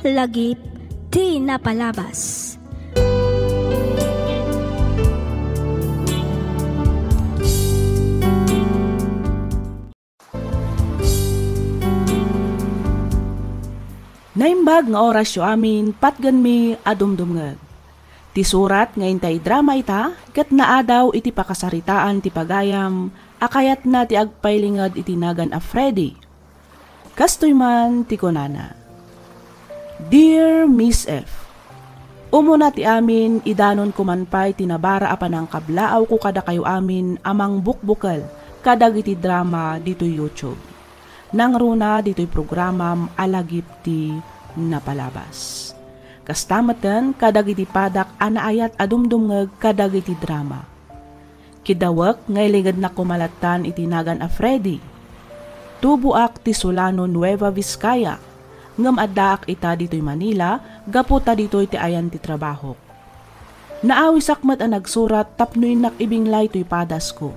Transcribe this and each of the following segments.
lagip ti napalabas. Naimbag nga oras yu amin, patgan mi adumdumngag. Ti surat nga intay drama ita, ket naadaw iti pakasaritaan ti pagayam, akayat na ti agpailingad iti nagan a Freddy. Kastoy man ti kunana. Dear Miss F, umuna ti amin, idanon kumanpay tinabara apan ang kablaaw ko kada kayo amin amang bukbukal kadag iti drama dito YouTube. Nang runa dito'y programam alagip ti napalabas. Kastamatan kadag iti padak anaayat adumdumngeg kadag iti drama. Kidawak ngailigad na kumalatan iti nagan a Freddy. Tubuak ti Solano Nueva Vizcaya. Ngam addaak ita dito'y Manila, gaputa dito'y ti ayan ti trabaho. Naawisakmat ang nagsurat tapnoy nakibinglay to'y padas ko.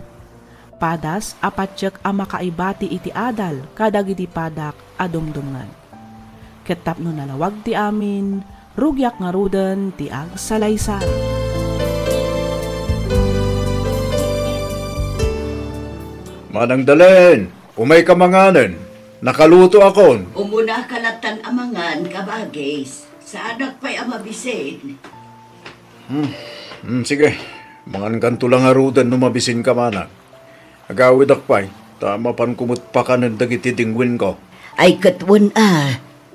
Padas apatsyek a makaibati iti adal kadag iti padak adumdumngan. Ket tapno nalawag ti amin, rugyak nga ruden ti agsalaysan. Manang Dalen, umay ka manganen, nakaluto akon. Umuna kalatan amangan kabagis, sa anak pa'y amabisin. Sige, mangan kanto lang arudan numabisin ka manang. Agawid akpay, tama pan kumut pa ka ng dagiti dingwin ko. Ay katwan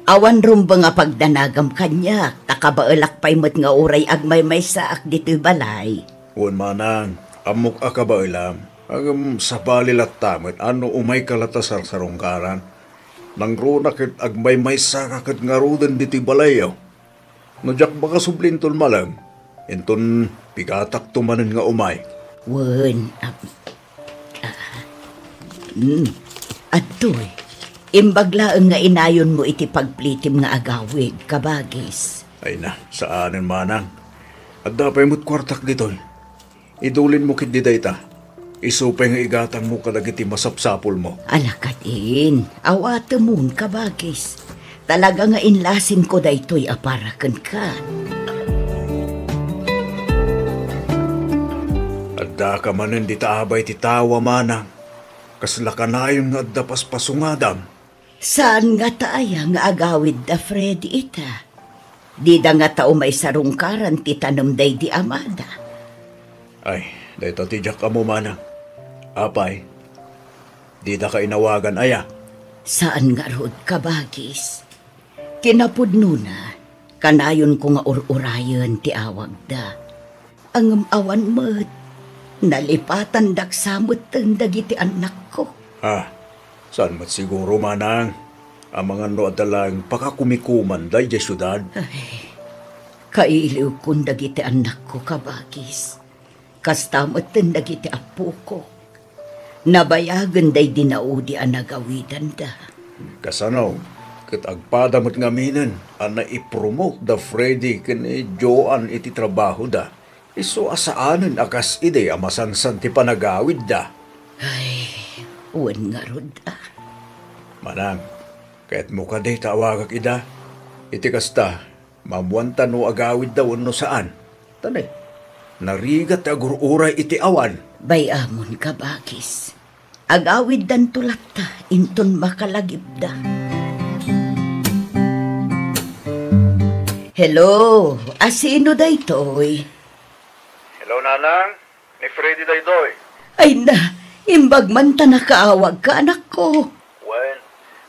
awan rumba nga pagdanagam kanya, takabaelak pa'y mat nga uray agmay may saak dito'y balay. Uwan manang, amok akabaelam, agam sa balilat tamat, ano umay kalatasar sa rungkaran. Nang runa kit agmay may saak at nga rudan dito'y balayaw. Nadyak baka sublintol malang, enton pigatak tumanin nga umay. Wan, Atoy, imbaglaan nga inayon mo iti pagplitim nga agawid, kabagis. Ay na, saanin manang. At dapay mo't kwartak ditoy. Idulin mo kit didayta. Isupay nga igatang mo kadag iti masapsapol mo. Alakatin, awata moon, kabagis. Talaga nga inlasin ko daytoy aparakan ka. At da ka manan di taabay ti tawa manang. Kasla ka na yung nga dapas pasungadam. Saan nga taaya nga agawid da Freddy ita? Di da nga tao may sarungkaran ti tanam day di amada. Ay, dahito tijak ka mo manang. Apay, di da ka inawagan aya. Saan nga rod kabagis? Kinapudno na, kanayon ko nga ururayan ti awag da. Ang awan mo't, nalipatan daksamot ang dagiti anak ko. Saan mat siguro manang? Ang mga no adalang pakakumikuman day di syudad. Ay, kailiw kong dagiti anak ko kabagis. Kastamot ang dagiti apo ko. Nabayagan day dinaudi ang nagawidan da. Kasano, kat agpadamot nga minan, ang naipromote da Freddy kani Joan iti trabaho da. Iso asaanan akas ide amasansan ti panagawid da. Ay, uwan nga rod Manang, kahit mo ka day tawagak ida, iti kasta, mamuanta no agawid daw no saan. Tanay, narigat agururay iti awan. Bayamon kabagis. Agawid dan tulata, inton makalagib da. Hello, asino day toy? Hello, nanang. Ni Freddy daydoy. Ay na, imbag man ta nakaawag ka, anak ko. Well,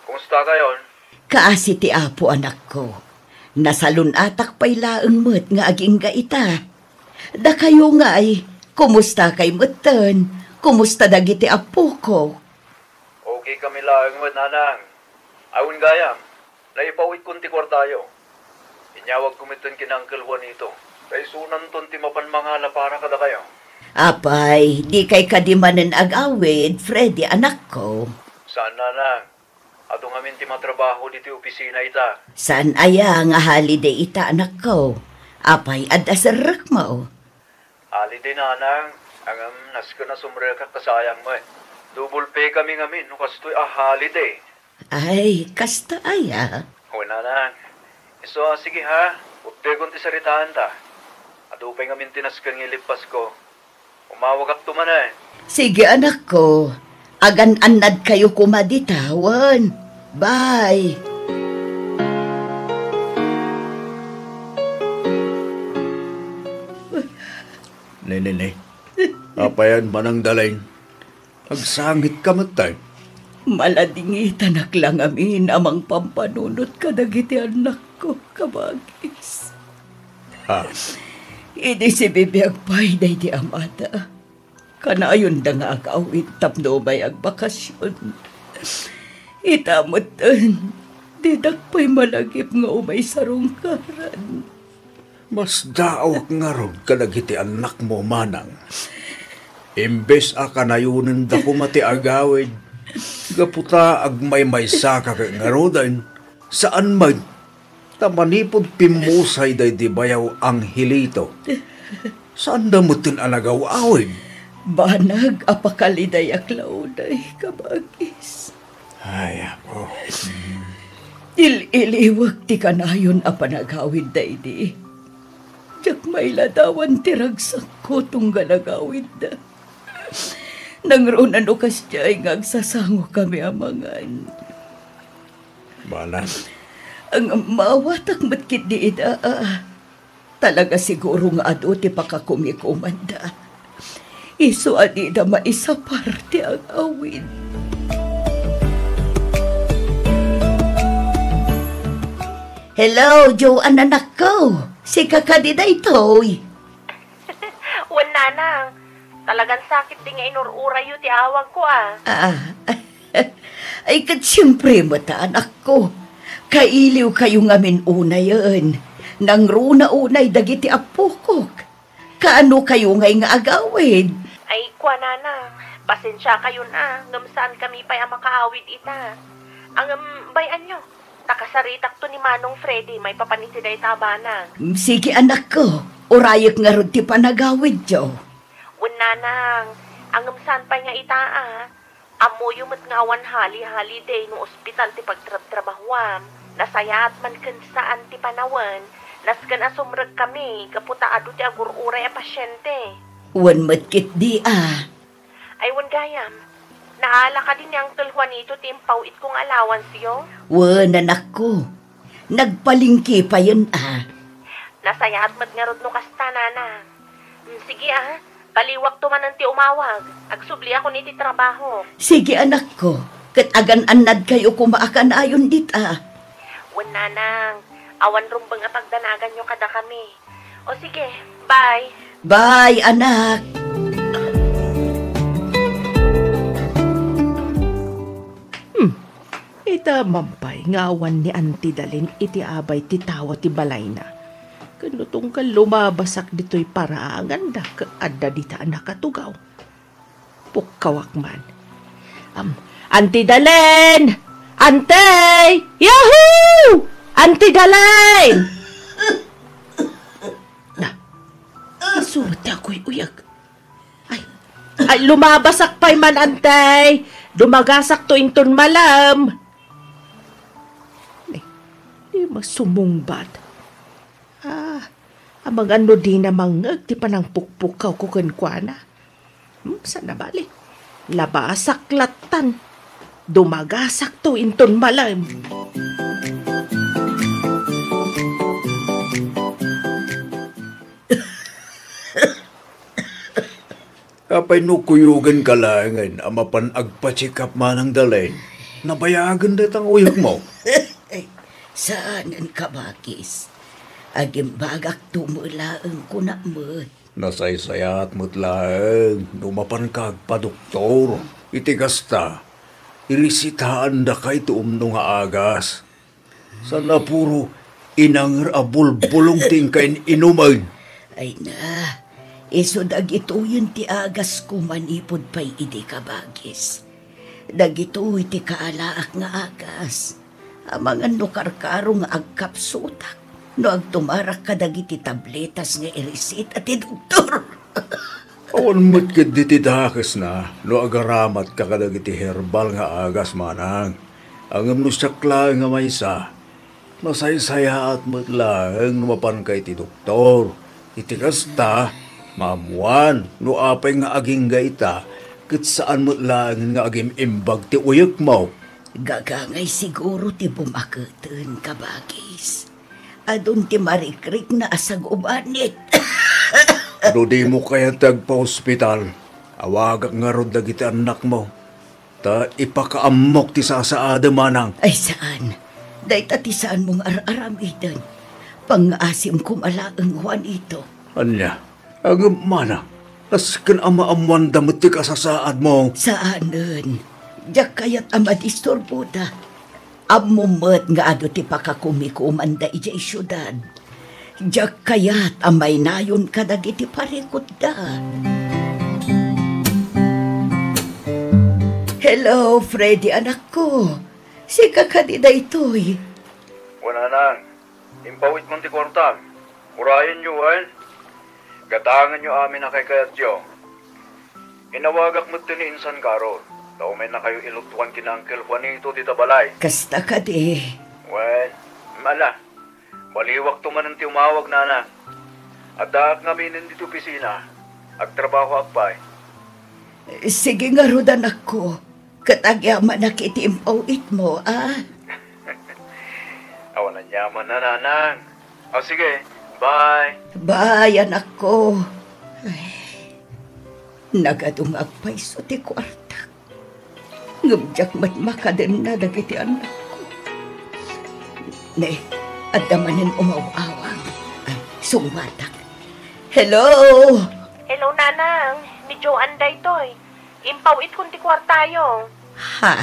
kumusta kayon? Kaasi ti apo, anak ko. Nasalun atak pa'y laeng mo't nga aging gaita. Da kayo nga ay, kumusta kay mutan? Kumusta dagiti apo ko? Okay kami laeng mo't, nanang. Awin gayam, naipawit kunti kwartayo. Inyawag kumitan kina Uncle Juanito. Kay sunan ton ti mapan mangala para kada kayo. Apay, di kay kadimanen agawid, Freddy, anak ko. Saan nanang? Atong amin ti matrabaho diti opisina ita. Saan aya nga holiday ita, anak ko? Apay, adasarak mo. Holiday nanang, ang naska na sumrel ka kasayang mo eh. Double pay kami ngamin, no kastoy holiday. Ay, kasta aya. O nanang, So, sige ha. Updegon ti saritaan ta. Adupay nga mintinas kang ilipas ko. Umawag ak tumanay. Sige anak ko, agan-anad kayo kumaditawan. Bye. Nene, apayan manang dalain. Agsangit ka matay. Maladingitan lang amin amang pampanunot ka dagiti anak ko, kabagis. Ha? Idi si bibiyag pay day di amata. Kanayon da nga agawin tapno may agbakasyon. Itamutan, didak pa'y malagip nga umay sarungkaran. Mas daawak nga ron kadagiti anak mo manang. Imbes a kanayunan da kumati agawid. Gaputa agmay-may saka ka nga rodan. Saan man? Tamanipod pimusay day di bayaw ang hilito. Saan da mo tinalagaw awid? Banag apakaliday aklauday, kabagis. Ay, ako. Iliwag ti kanayon a panagawid day di. Diyak may ladawan ti ragsak ko tong galagawid da. Nangrunan o kasyay nga agsasango kami amangan. Banan. Ang mawatak matkit di ida, talaga siguro nga ado ti pakakumikumanda. Iso adi da maisaparte ang awid. Hello, Joan anak ko. Si kakadida ito'y. Wala nang. Talagang sakit din nga inurura yu ti awag ko Ay kat siyempre mata anak ko. Kailiw kayo ngamin una yun. Nang runa unay dagiti apukok. Kaano kayo ngay nga agawid? Ay, kwa nana. Pasensya kayo na. Ngamsaan kami pa'y makaawid ita. Ang bayan nyo. Takasaritak to ni Manong Freddy. May papanitiday tabanang. Sige anak ko. Urayak nga ron ti panagawid jo. Wala nang. Ang ngamsaan pa'y nga ita Amoy yung matngawan hali-hali day no ospital ti pagtrabahuam. Nasayat man kan saan ti panawan. Nasgan asumrag kami. Kaputa ado ti agur-uray a pasyente. Wan matkit di Ay, wan gayam. Naala ka din yung Uncle Juanito timpaw it kong allowance yo? Wan anak ko. Nagpalingki pa yun Nasayat matngarod no kasta nana. Sige baliwag tumanan ti umawag. Agsubli ako ni ti trabaho. Sige anak ko. Kat agan-anad kayo kumaakan ayon dit Wan nanang. Awan rumbang nga pagdanagan nyo kada kami. O sige, bye. Bye anak. Ita mampay ngawan ni Auntie Dalin iti abay ti tawa ti balay na. Kanutong ka lumabasak dito'y paraangan da kaadda di ta nakatugaw. Pukkawak man. Auntie Dalin! Auntie! Yahoo! Auntie Dalin! Na, isurot ako'y uyag. Ay, lumabasak pa'y man, Auntie! Dumagasak to inton malam! Di masumungbat. Amang ano di namang ti panang pukpukaw ko kenkwana. Sana bali? Labasak latan. Dumagasak to inton malam. Kapay no kuyugan kalangan, amapan agpatsikap manang dalay. Nabayagan datang uyag mo. Saanan ka bakis? Agimbagak tumulaang ko na mo. Nasaysayat mo't laang, numapan ka agpadoktor. Itigasta, irisitaan da kay tuumno nga agas. Sana puro inangir abulbulong tingkain inuman. Ay na, iso dagito yun ti agas ko manipod pa'y idi kabagis. Dagito iti kaalaak nga agas. Amang ano karkaro nga agkapsutak. No agtumarak ka dagiti tabletas nga irisit at doktor. Awan mo't kaditi dakas na, no agaramat ka kadagiti herbal nga agas manang. Ang amno sakla nga maysa, Nasaysaya at matlang mapan kay ti doktor. Iti kasta, maamuan, no apay nga aging gaita, kat saan matlang nga aging imbag ti uyak mo. Gagangay siguro ti bumaketen kabagis. Adun ti marikrik na asag ubanit. Ano di mo kaya tagpa-hospital? Awagak nga rod dagiti anak mo. Ta ipakaamok ti sasaada manang. Ay saan? Dahit ti saan mong aramidan. Pang-asim kumalaang Juanito. Anya, ang mana, naskan ama-amuan damot ti kasasaad mo. Saanen? Diyak kayat ama disturbuda. Amumet nga ado ti pakakumikumanda ijay syudad. Diyak kayat amay nayon kadagiti parikot da. Hello, Freddy, anak ko. Si kakadida ito'y. Wala nang. Impawit mong ti kwartam. Urayan nyo, gatangan nyo amin na kay kayatyo. Inawagak mo ni Insan Karol. Daw may na kayo ilutuan kina Uncle Juanito di tabalay. Kasta ka di. Well, mala. Baliwak tumanan ti umawag na anak. At daak ngaminin dito pisina. Agtrabaho akpay. Sige nga rod, anak ko. Katagyaman na kitimpaw it mo, Awanan yaman na nanang. O sige, bye. Bye, anak ko. Ay, nagadungag pa iso ti kwarta. Ngumjak mat makaden na dagiti anak ko. Ne, adamanin umaw-awang. Ay, sungwatak. Hello! Hello, nanang. Ni Joanne day toy. Impawit kun ti kwartayo. Ha?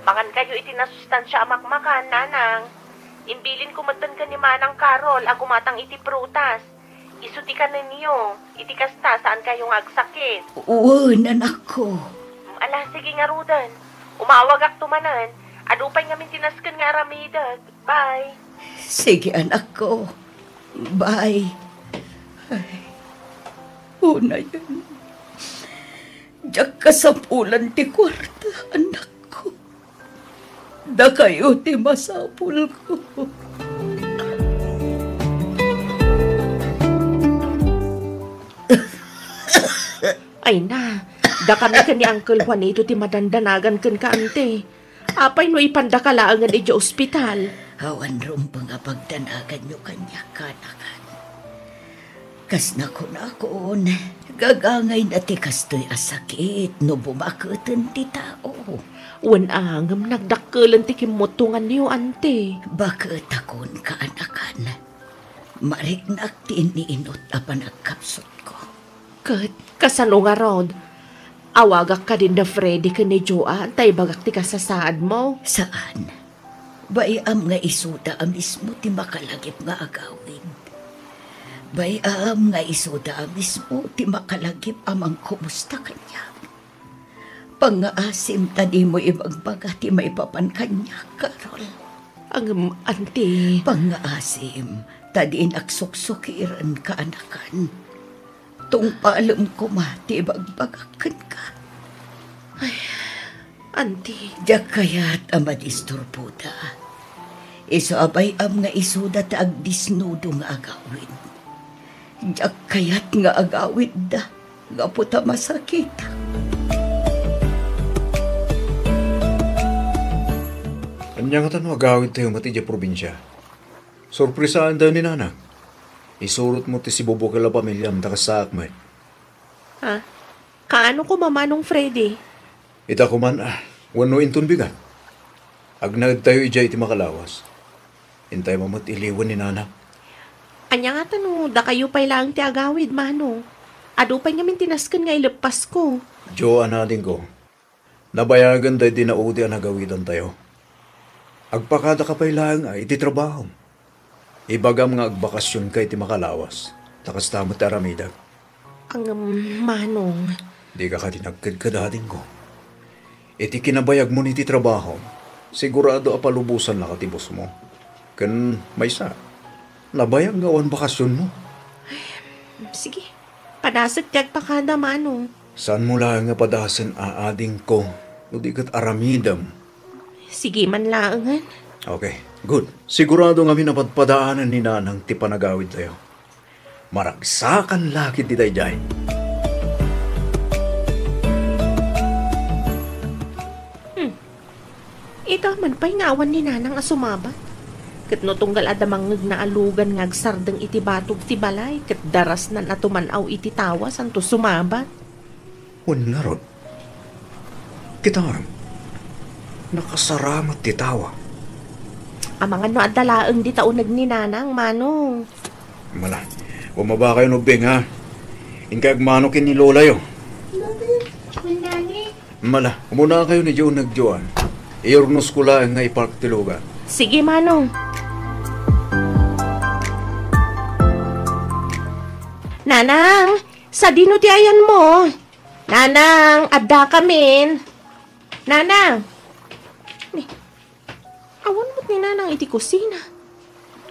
Mangan kayo iti nasustansya amakmakan, nanang. Imbilin kumatan ka ni Manang Karol, agumatang iti prutas. Isuti ka na niyo, iti kasta saan kayong agsakit. Oo, anak ko. Ala, sige nga rudan. Umawag ak tumanan. Adupay nga mintinaskan nga ramidag. Bye. Sige, anak ko. Bye. Ay, una yan. Diyak kasapulan ti kwarta, anak ko. Da kayo ti masapul ko. Ay na, da kami ka ni Uncle Juanito ti madandanagan kan ka ante. Apay no ipandakalaangan iti ospital. Hawan rum nga pagdanagan nyo kanya kanakan. Kas na ko na kon, gagangay na ti kastoy asakit no bumaketen ti tao. Wanangam nagdakkelan ti kimutungan niyo ante. Bakit akon kaanakan? Mariknak ti iniinot apan agkapsot ko. Kat, kasano nga rod? Awagak ka din na Freddy ka ni Joanne, tay bagak ti kasasaad mo. Saan? Bayam nga isuda mismo ti makalagip nga agawin. Bayam nga isuda mismo ti makalagip amang kumusta kanya. Pangaasim tadi mo ibagbaga ti maipapan kanya, Karol. Ang ante. Pangaasim tadi naksuksukiran ka anakan. Tung paalam ko mati bagbagakan ka. Ay, ante. Diyak kaya't amadisturbuda. Iso abay am nga isuda ta agdisnudo nga agawin. Diyak kaya't nga agawid da. Nga puta masakit. Anya nga tanong agawid tayo mati dya probinsya. Sorpresaan daw ni nanak. Isurot mo ti si Bobo kala pamilya ang takasaak mo. Ha? Kaano ko mamanong Freddy? Ita ko man, wano inton bigat. Agnag tayo ijay iti makalawas. Hintay mo iliwan ni nanak. Anya nga tanong, da kayo pa'y lang ti agawid, mano. Ado pa'y nga mintinaskan nga ilapas ko. Jo, anading ko. Nabayagan tayo di naudi ang nagawidan tayo. Agpakada ka pa'y lang iti trabaho. Ibagam nga agbakasyon kay ti makalawas. Takas tamo ti aramidag. Ang manong. Di ka dinagkadkadading ko. Iti kinabayag mo ni ti trabaho. Sigurado apalubusan na katibos mo. Kan may sa. Nabayag nga on bakasyon mo. Sige. Padasat kag pakada, manong. Saan mo lang nga padasan aading ko? No di kat aramidam. Sige man laangan. Okay. Good. Sigurado nga minapadpadaanan ni nanang ti panagawid tayo. Maragsakan lakit di tayo jay. Ito man pa'y ngawan ni nanang asumabat. Kat no tunggal adamang naalugan ngag sardeng iti batog ti balay, kat daras nan atumanaw iti tawas anto sumabat. Wan nga ron. Kita nakasaramat ti tawa. Amangan no adalaeng di taunag ni nanang, manong. Mala, umaba kayo nubing ha. Ingkag manokin ni Lola yo. Mala, umuna kayo ni Joe nagjoan. Iurnos ko lang nga ipark tiluga. Sige, manong. Nanang, sa dino ti ayan mo? Nanang, adda kamin. Nanang. Awan mo't ni nanang iti kusina.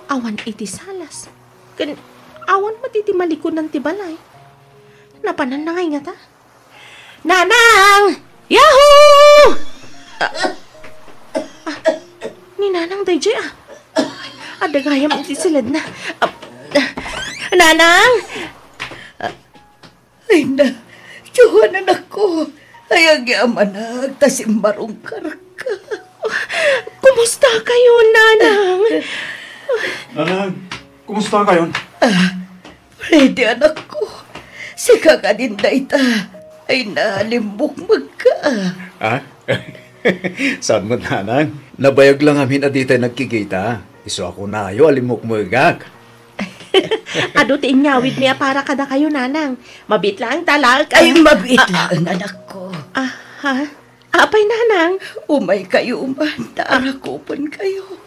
Awan iti salas. Awan mo't iti malikunan ti balay. Napanan na ngay nga ta. Nanang! Yahoo! Ni nanang dayjay adagayam iti silad na. Nanang! Ay na, Diyohan anak ko. Ay ang yamanag, tasimbarong karka. Kumusta kayo, nanang? Nanang, kumusta kayo? Ready anak ko. Si kakadinda ita ay nalimbok magka. Saan mo, nanang? Nabayag lang amin na di tayo nagkikita. Iso ako na ayo, alimok mo igak. Ado ti inyawid niya para kada kayo, nanang. Mabit lang talag. Ay, mabit lang anak ko. Ha? Apay, nanang? Umay kayo man, taarakupan kayo.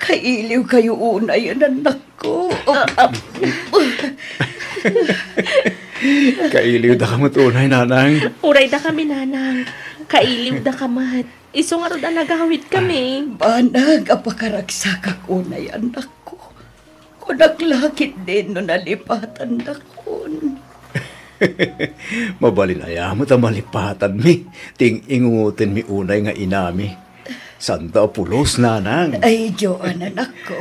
Kailiw kayo una yan anak ko. Kailiw da kamot unay, nanang. Uray da kami, nanang. Kailiw da kamat. Iso nga ro da nagawid kami. Banag, apakaragsakak unay anak ko. Kunaglakit din no nalipatan na kun. Mabalin ayamot ang malipatan mi. Ting ingungutin mi unay nga inami. Santa pulos, nanang. Ay, Joan, anak ko.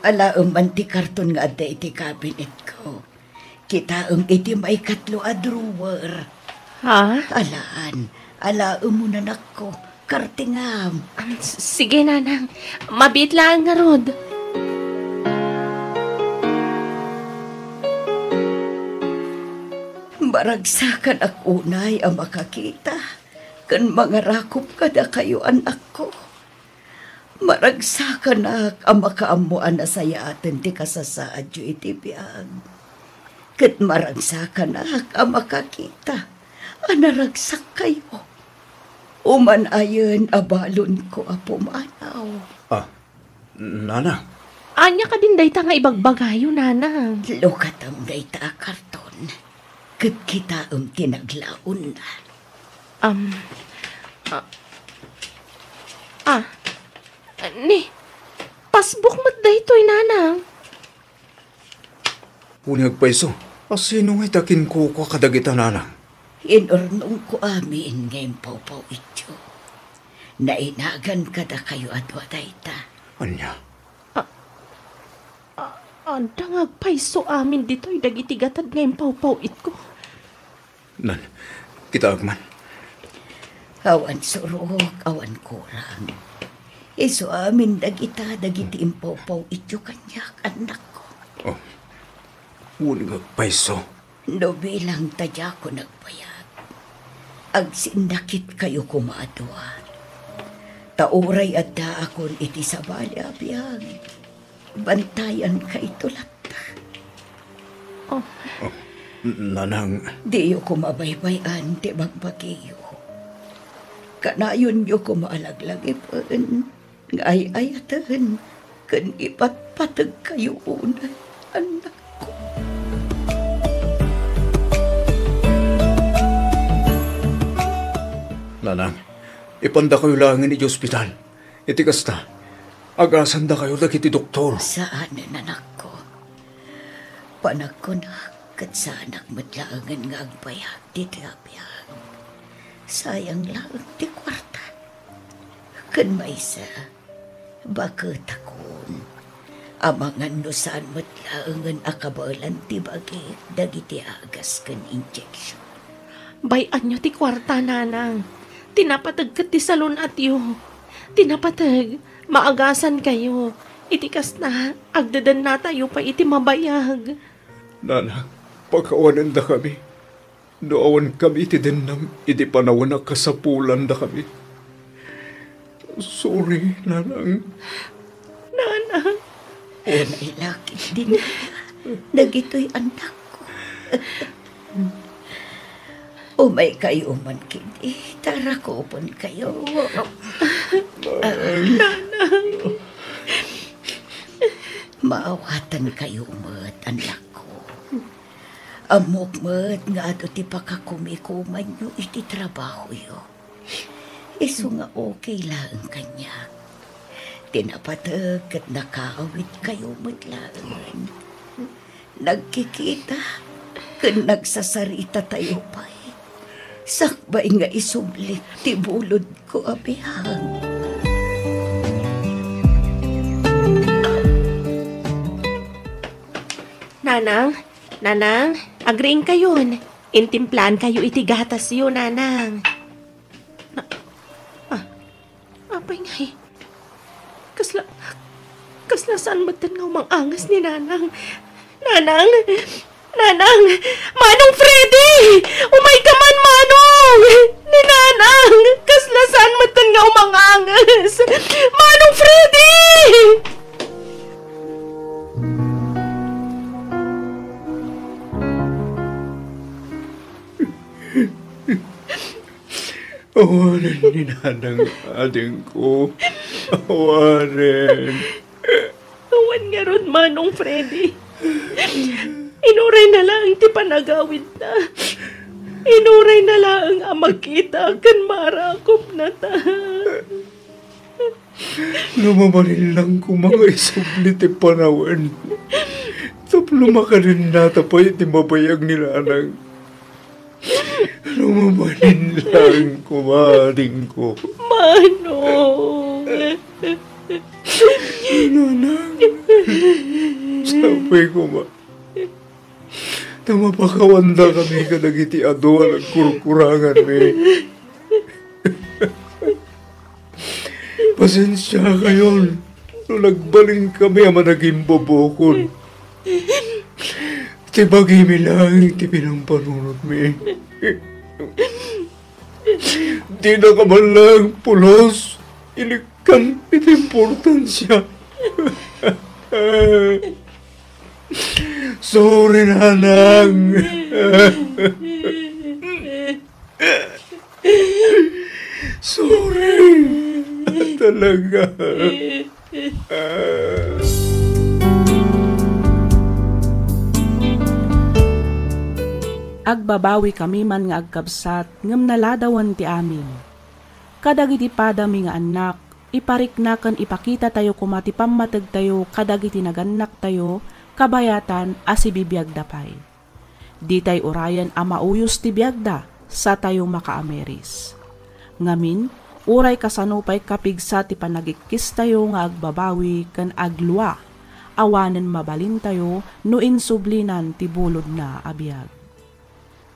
Alaang manti karton nga ada iti kabinet ko. Kitaang iti may katlo a drawer. Ha? Alaang mo na, anak ko. Kartingam. Sige, nanang. Mabit lang nga rod. Maragsakan ak unay ang makakita. Kan mangarakop kada kayo, anak ko. Maragsakan ak ang makaamuan na saya atin ti kasasaadyo iti biyag. Kat maragsakan ak ang makakita. Anaragsak kayo. Uman ayon abalon ko apumanaw. Nanang. Anya ka din dayta nga ibagbagayo, nanang. Lukatam dayta karton. Kat kita tinaglaon na. Ni, pasbuk mo't daytoy, nanang. Unyag pa iso. Sino nga'y takin ko kadagita, nanang? Inurnong ko amin ngayon paw ito. Nainagan kada kayo at wadayta. Anya? Anda nga paiso amin dito'y dagitigatad ngayon paw-it ko. Nan, kita agman. Awan surok, awan kurang. Iso amin dagita, dagiti impaw ito kanyak, anak ko. Unyag pa iso. No bilang tadya ko nagpayag. Agsindakit kayo kumadwa. Tauray at da akon iti sa balabiyag. Bantayan ka itulat. Nanang. Di ko mabaybayan ti magbagiyo. Kanayon yo ko maalaglagipin. Ngay-ayatan. Kan ipatpatag kayo unay, anak ko. Nanang, ipanda kayo lang ni ospital. Iti kasta, agasan da kayo dagiti doktor. Saan anak ko? Panagkunak kat sa anak matlaangan nga agbayag di tabiyag. Sayang lang ti kwarta. Kan may isa, Bakit akon? Amangan no saan matlaangan akabalan ti bagit dagiti agas kan injection. Bayan nyo ti kwarta, nanang. Tinapatag kat ti salon at yo. Tinapatag, maagasan kayo. Itikas na, agdadan na tayo pa iti mabayag. Nana, pagkawanan da kami. Doawan kami iti dinam, iti panawan na kasapulan da kami. Sorry, nanang. Nanang. May lakit din. Nagito'y anak ko. Umay kayo man kini. Tara ko pon kayo. Nanang. Maawatan kayo mat, anak ko. Amok mat nga ato ti pakakumikuman nyo iti trabaho yo. Iso nga okay lang kanya. Tinapatag at nakaawit kayo matlaan. Nagkikita, kan nagsasarita tayo pa. Sakbay nga isublit ti bulod ko abihang. Nanang, agreeing kayo. Intimplan kayo iti gatas yun, nanang. Apay nga eh. Kasla saan matan nga umangangas ni nanang. Nanang, Manong Freddy! Umay ka man, Manong! Ni nanang, kasla saan matan nga umangangas. Manong Freddy! Awarin ni nanang ading ko. Awarin. Awan nga ron, Manong Freddy. Inuray na lang ti panagawid na. Inuray na lang ang magkita kan marakop na ta. Lumamaril lang ko mga isubli ti panawan. Tapno ka rin natapay ti mabayag ni nanang. Lumamaril lang kumaring ko. Manong! Nanang, sabi ko ma, tamapakawanda kami kadagiti adoan at kurkurangan mi. Pasensya kayo, no nagbaling kami ama naging bobokon. Tibagi mi lang, tipinang panunod mi. Di na ka man lang pulos, ilikan iti importansya. Sorry, nanang. Sorry. Talaga. Agbabawi kami man nga agkabsat, ngem naladawan ti amin. Kadagiti padami nga anak, ipariknakan ipakita tayo kumati pammatag tayo, kadagiti naganak tayo, kabayatan asi bibiyag dapay. Di tay urayan a mauyos ti biyagda, sa tayo makaameris. Ngamin, uray kasanupay kapigsa ti panagikis tayo nga agbabawi kan agluwa, awanen mabalin tayo no insublinan ti bulod na abiyag.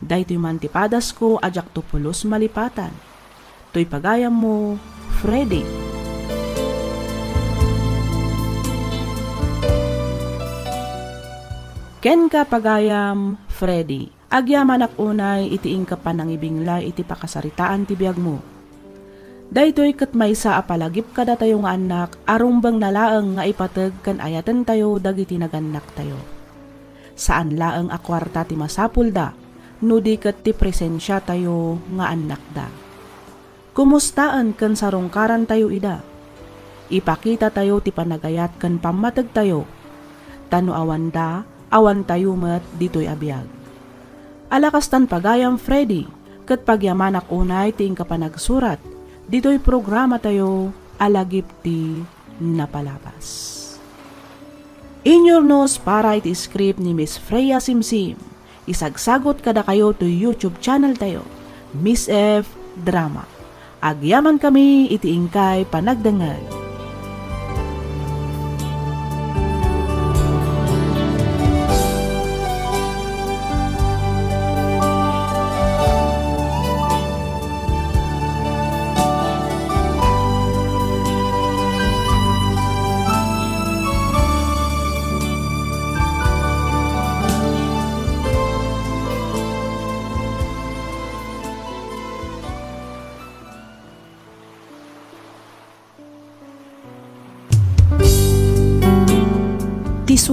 Daytoy man ti padas ko ajak to pulos malipatan. To'y pagayam mo, Freddy. Ken ka pagayam, Freddy. Agyaman ak unay itiing ka panangibingla iti pakasaritaan ti biag mo. Daytoy ket maysa a palagip kada tayo nga anak arumbang nalaeng nga ipateg kan ayaten tayo dagiti naganak tayo. Saan laeng a kwarta ti masapul da? No di ket ti presensya tayo nga anak da. Kumustaan kan sarungkaran tayo ida. Ipakita tayo ti panagayat kan pamatag tayo. Tano awan da, awan tayo met ditoy abiyag. Alakastan pagayam Freddy, ket pagyamanak unay ti ingka panagsurat. Ditoy programa tayo alagip ti napalabas. Inyornos para iti script ni Miss Freya Simsim. Isagsagot kada kayo to YouTube channel tayo, Miss F Drama. Agyaman kami iti ingkay panagdangag.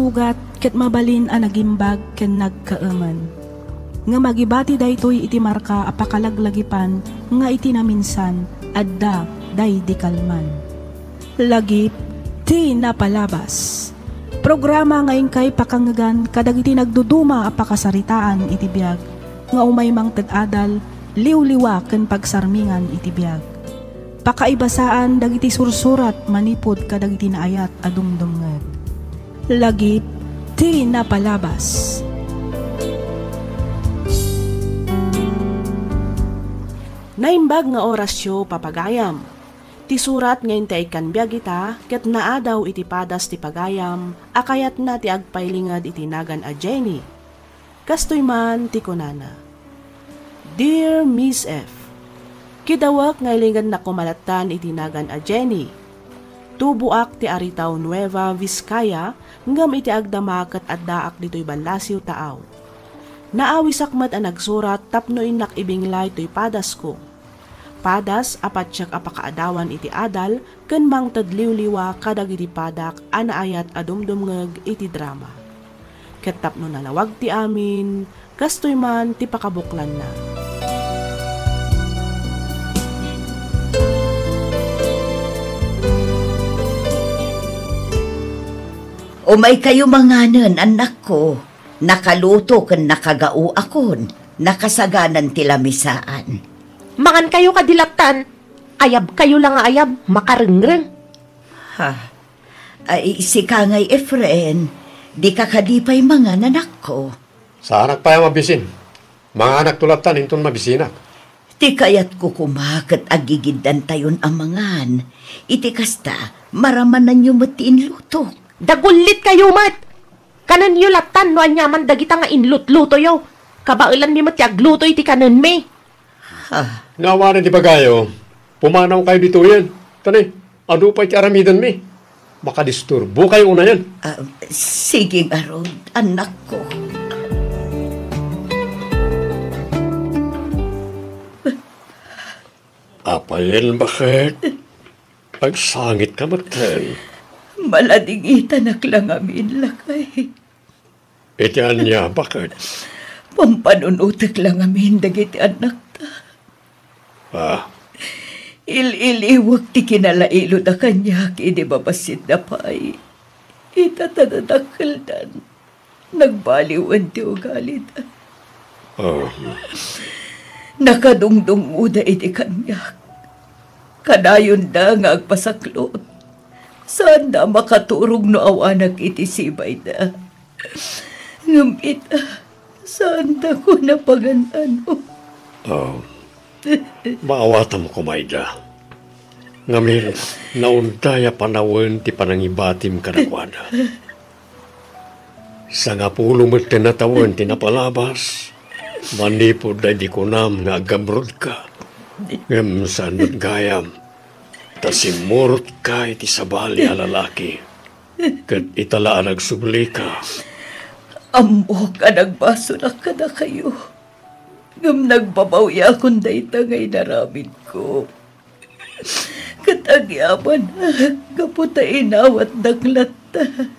sugat ket mabalin a nagimbag ken nagkaaman. Nga magibati daytoy iti marka apakalaglagipan nga iti naminsan adda day di kalman. Lagip ti napalabas. Programa ngayon kay pakangagan kadagiti nagduduma apakasaritaan iti biag nga umay mang tad-adal liw-liwa ken pagsarmingan iti biag. Pakaibasaan dagiti sursurat manipod kadagiti naayat a dumdumngeg. Lagip ti napalabas. Naimbag nga orasyo papagayam. Ti surat ngayon ti ikan biag ita, ket naadaw iti padas ti pagayam, akayat na ti agpailingad iti nagan a Jenny. Kastoy man ti kunana. Dear Miss F, kidawak ngaylingad na kumalatan iti nagan a Jenny. Tubuak ti Aritaw Nueva Vizcaya, ngam iti agdama ket addaak ditoy Balasiw taaw. Naawisak mat a nagsurat tapno inak ibinglay toy padas ko. Padas apatsyak apakaadawan iti adal ken mangtadliw-liwa kadagiti padak anaayat adumdumngeg iti drama. Ket tapno nalawag ti amin, kastoy man ti pakabuklan na. Umay kayo manganan, anak ko. Nakaluto ken nakagao akon. Nakasaganan ti lamisaan. Mangan kayo kadilatan. Ayab kayo lang nga ayab, makarengreng. Ha? Ay, si Kangay Efren, di ka kadipay mga nanak ko. Sa anak pa yung mabisin. Mga anak tulatan, intun mabisinak. Ti kayat ko kumakat agigidan tayon amangan. Iti kasta, maramanan nyo matiin luto. Dagulit kayo mat. Kanan yu latan no anyaman dagita nga inlut-luto yo. Kabailan mi mati agluto iti kanan mi. Nawanan ti pagayo, pumanaw kayo dito yan. Tani, ano pa iti aramidan mi? Makadisturbo kayo una yan. Sige nga Rod, anak ko. Apayen, bakit? Pagsangit ka matay. Maladingitan lang amin lakay. Itian niya, bakit? Pampanunutak lang amin dagiti anak ta. Il-iliwag ti kinalailo na kanya kini babasit na pa'y. Itatadadakal dan. Nagbaliwan ti ugalit. Nakadungdung uda iti kanya. Kanayon da nga agpasaklot. Saan na makaturog no awanak iti sibay na. Ngamit, saan na ko napaganaan mo? Maawatan ko, Mayda. Ngamin, naundaya panawin ti panangibatim kanakwana. Sa nga pulo mo't tinatawin tinapalabas, manipod ay di ko nam nga agabrod ka. Ngam sanod gayam, tasimurot ka iti sabali a lalaki. Kat italaan nagsubli ka. Amo ka nagbaso na ka na kayo. Ngam nagbabawya akong dayta ngay naramid ko. Katagyaman na, kaputa inawat naglat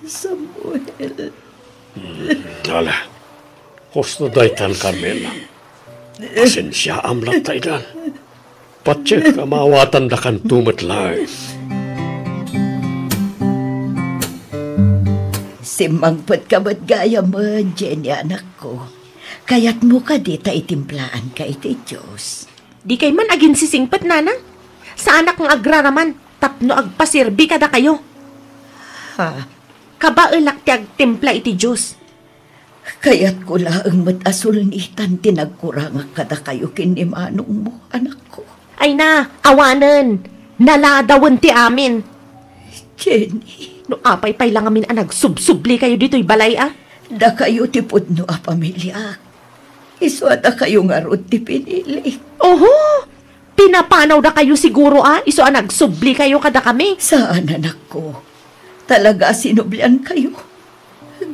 Samuel. Ala, gusto daytan Carmela. Pasensya amlat taydan. Patsek kamawatan da kan tumatlay. Simangpot ka ba't gaya mo, Jenny, anak ko. Kayat mo ka di ta itimplaan ka iti Diyos. Di kay man agin sisingpet, nanang. Sa anak ng agraraman, tapno agpasirbi kada kayo. Ha? Kabaelak ti agtimpla iti Diyos. Kayat ko laang matasulnitan tinagkurang kada kayo kinimanong mo, anak ko. Ay na, awanan. Naladawan ti amin. Jenny. No apay-pay lang amin ang nagsubsubli kayo dito'y balay Da kayo ti pudno a pamilya. Iswata kayo nga rod ti pinili. Oho! Pinapanaw na kayo siguro iso nagsubli kayo kada kami. Saan anak ko? Talaga sinublian kayo.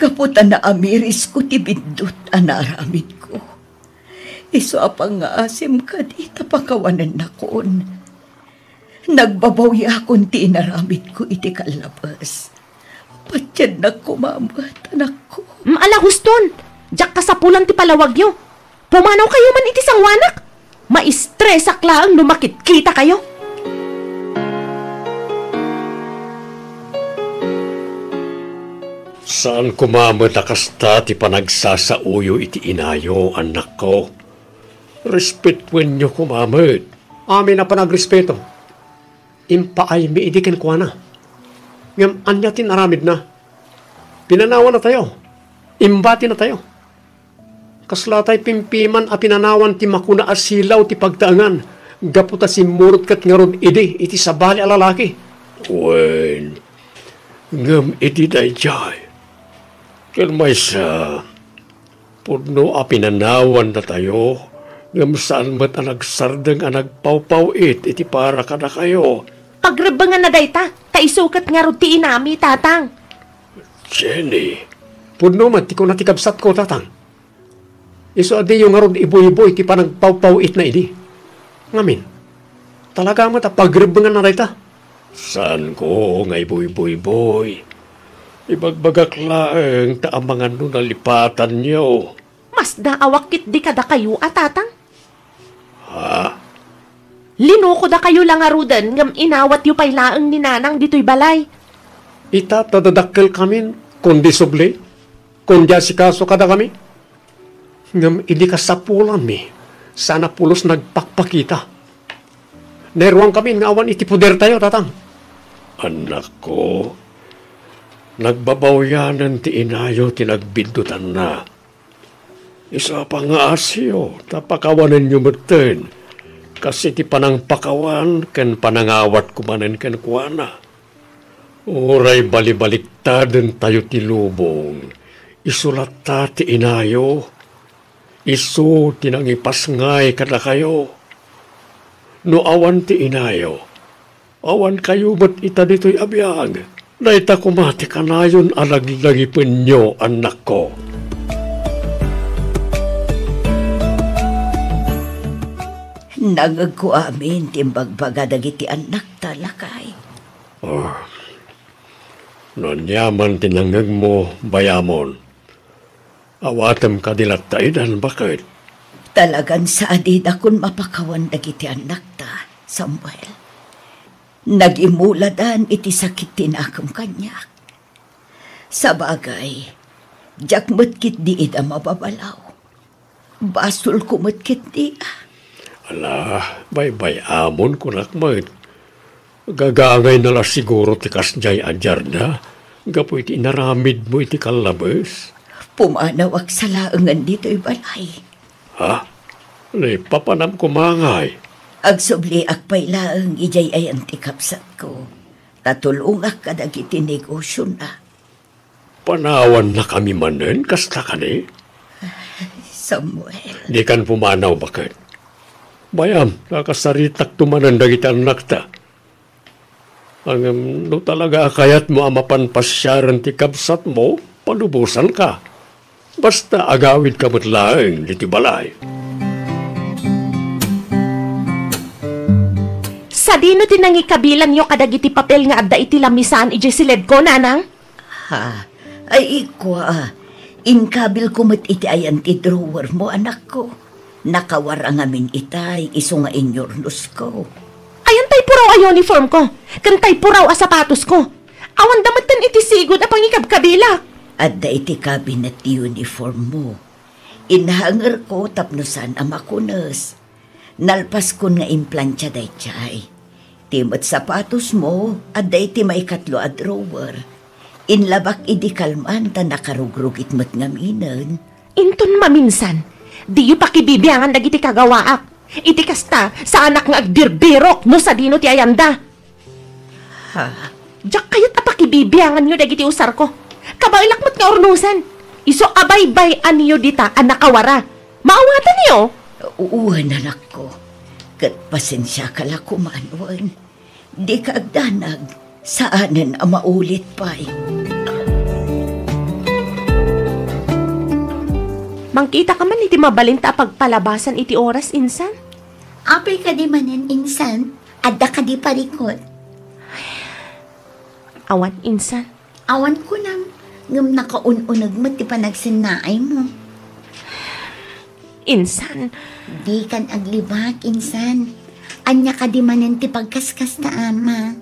Gaputan na amiris ko ti bindut anaramid ko. Iso apang nga asim ka di tapakawanan na kon. Nagbabawi akong ti inaramid ko iti kalabas. Patyan na kumamat, anak ko. Ala huston, jak kasapulan ti palawag yo. Pumanaw kayo man iti sangwanak. Maistres akla ang lumakit kita kayo. Saan kumamot akasta ti panagsasauyo iti inayo, anak ko? Respetuin niyo kumamot. Amin na panagrespeto. Impaay mi idikin kwa na. Ngam anya tinaramid na. Pinanawan na tayo. Imbati na tayo. Kaslatay pimpiman a pinanawan ti makuna asilaw ti pagtaangan. Gaputa si murot kat ngaron iti sabali a lalaki. Wen, ngam iti dayjay. Ken may sa pudno a pinanawan na tayo. Ngam saan ba't ang nagsardeng ang nagpawpawit iti para ka na kayo. Pagrebangan na dayta, kaisukat nga ti inami, tatang. Jenny, pudno man ti ko natikabsat ko, tatang. Iso adi yung nga ron iboy-iboy ti pa nagpawpawit na ini. Ngamin, talaga mo ta pagrebangan na dayta. Saan ko nga iboy-boy-boy? Ibagbagak laeng taamangan no nalipatan niyo. Mas naawakit di kada kayo, tatang. Ha? Linuko da kayo lang arudan ngam inawat yu pay laeng ni nanang dito'y balay. Ita tadadakkel kami kundi suble, kundi asikaso kada kami. Ngam hindi kasapulan mi, sana pulos nagpakpakita. Neruang kami nga awan iti puder tayo, tatang. Anak ko, nagbabawyanan ti inayo tinagbindutan na. Isa pa nga asyo, tapakawanan nyo maten. Kasi ti panang pakawan, ken panangawat kumanen ken kuana. Oray balibaliktadin tayo ti lubong. Isulat ta ti inayo. Isu tinangipas ngay kada kayo. No awan ti inayo. Awan kayo ba't ita dito'y abiyag? Naita kumati kanayon alaglagipin nyo, anak ko. Nangag ko amin timbagbaga dagiti anak talakay. Oh, nonyaman tinangag mo, bayamon. Awatem ka dilat taidan, bakit? Talagan sa adid akon mapakawan dagiti anak ta, Samuel. Nagimuladan iti sakit tinakam kanyak. Sa bagay, jak matkit di ida mababalaw. Basol ko matkit di Ala, bay amon kunak mat. Gagangay na la siguro ti kasjay ajar na. Gapo iti inaramid mo iti kalabes. Pumanawak sa laangan dito'y balay. Ha? Lay papanam kumangay. Agsubli akpay laang ijay ay antikapsat ko. Tatulungak kadag iti negosyo na. Panawan na kami manen, kasta ka ni? Samuel. Di kan pumanaw bakit? Bayam, nakasaritak tumanan dagiti anak ta. Ang no talaga kayat mo amapan pasyaran ti kabsat mo, palubusan ka. Basta agawid ka matlaeng diti balay. Sa dino tinangi kabilan nyo kadagiti papel nga adda iti lamisan ije silid ko, nanang? Ha? Ay ikwa. Inkabil kumot iti ayan ti drawer mo, anak ko. Nakawarang amin itay, iso nga inyornos ko. Ayan tay puraw a uniform ko. Kantay puraw a sapatos ko. Awan damatan iti sigod a pangikabkabila. Adda iti cabinet ti uniform mo. Inhanger ko tapnusan ang makunas. Nalpas ko nga implantya day chay. Timot sapatos mo, adda iti maikatlo a drawer. Inlabak idi kalman ta nakarugrugit mo't ngaminan. Inton maminsan. Di yu pakibibiyangan dagiti kagawaak. Iti kasta sa anak nga agbirbirok no sa dino ti ayanda. Ha? Diyak kayot a pakibibiyangan nyo dagiti usar ko. Kabailak mo't nga ornusan. Iso abay-bay aniyo dita ang nakawara. Maawatan niyo? Uwan anak ko. Kat pasensya ka la kumanuan. Di ka agdanag. Saanan ang maulit pa'y. Mangkita ka man iti mabalinta pagpalabasan iti oras, insan? Apay ka di manen, insan. Adda ka di parikot. Awan, insan. Awan ko na ngam nakaununag mo ti panagsinaay mo. Insan, Di kan aglibak, insan. Anya ka di manen ti pagkaskas na ama.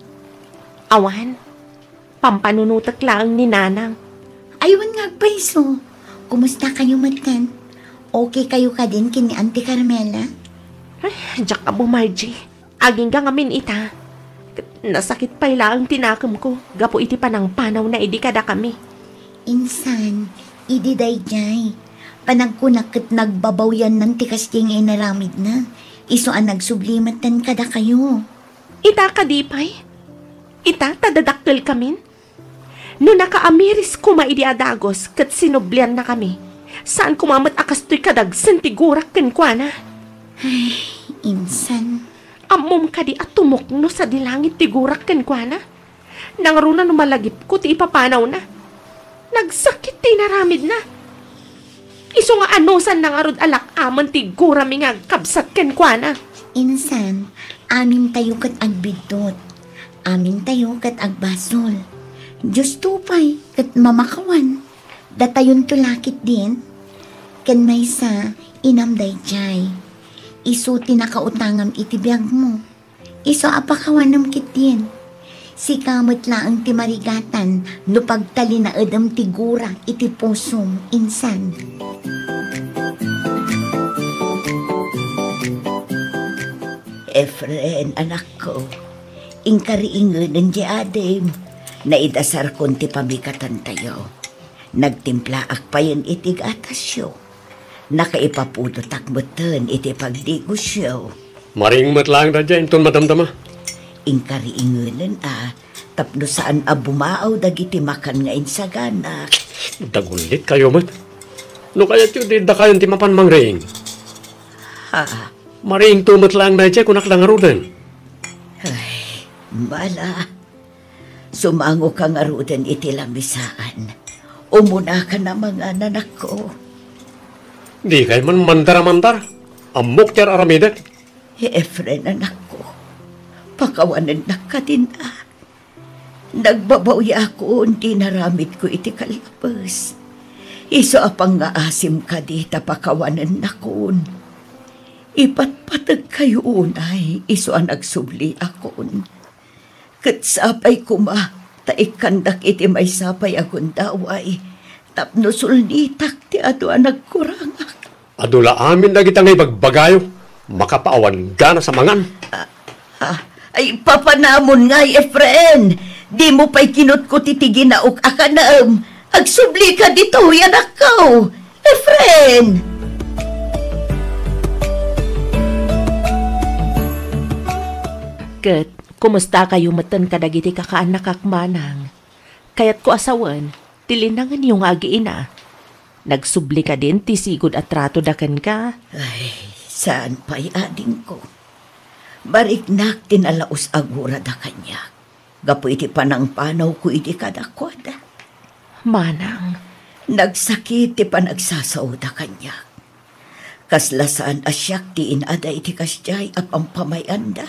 awan, pampanunutak lang ni Nanang. Aywan nga paiso. Kumusta kayo matan? Okay kayo ka din kini Auntie Carmela? Ay, Jack abo Margie. Aging ka ngamin ita. Nasakit pa ang tinakam ko. Gapo iti panang panaw na idi kada kami. Insan, idi dayjay. Panagkunakit nagbabaw yan ng tikas yung inaramid na. Iso ang nagsublimatan kada kayo. Ita kadipay. Ita tadadakkel kamin. No nakaamiris ko maidi adagos kat sinublian na kami. Saan kumamat akastoy kadag sentigurak ken kwa na. Ay, insan. Amom kadi at tumokno sa dilangit tigurak ken kwa na. Nangaruna no malagip ko ti ipapanaw na. Nagsakit ti naramid na. Iso nga anusan na nga rod alak aman ti gurami nga kabsat ken kwa na. Insan, amin tayo kat agbidot. Amin tayo kat agbasol. Diyos tupay kat mamakawan. Datayon tulakit din. Ken may sa inamday jay. Iso tinakautangam itibiyag mo. Iso apakawanam kit din. Si kamot laang ti marigatan no pagtali na edam tigura iti pusom, insan. Efren, anak ko, ingkariingan ng adem, na idasar kon ti pamikatan tayo. Nagtimplaak pa yan itig atasyo. Nakaipapudot akmutan iti pagdigusyo. Maring matlang na dyan, itong madamdama. Ingkariingan tapno saan abumaaw dagiti makan nga insaganak. Dagulit kayo, mat. No kaya tiyo, di da kayo ti mapan mangring. Ha? Maring tumat lang na dyan, kunak lang arudan. Ay, bala. Sumango ka nga rudan iti lamisaan. Umuna ka na mga nanak ko. Di kayo man mandara-mandar. Amok tiyar aramidet. Efren, anak ko. Pakawanan na ka din Nagbabawya ako, hindi naramid ko iti kalabas. Iso apang nga asim ka di tapakawanan na kun. Ipatpatag kayo unay, iso ang nagsubli akon. Katsapay kuma, taikandak iti may sapay akong daway. Tapno sulnitak ti ato ang nagkurangak. Adula amin na kita ngay bagbagayo. Makapaawan gana sa mangan. Ay, papanamon nga, Efren. Di mo pa'y kinot ko titiginaok akanam. Agsubli ka dito, yanak ko. Efren! Ket, kumusta kayo matan kadagiti kakaanak akmanang? Kayat ko asawan, tilinangan yung agiina. Nagsubli ka din, tisigod at trato dakan ka. Ay, saan pa'y ading ko? Bariknak tinalaos agura da kanya. Gapo iti panang panaw ko iti kadakwada. Manang, Nagsakit ti panagsasaw da kanya. Kaslasaan asyak ti inada iti kasyay apang pamayanda.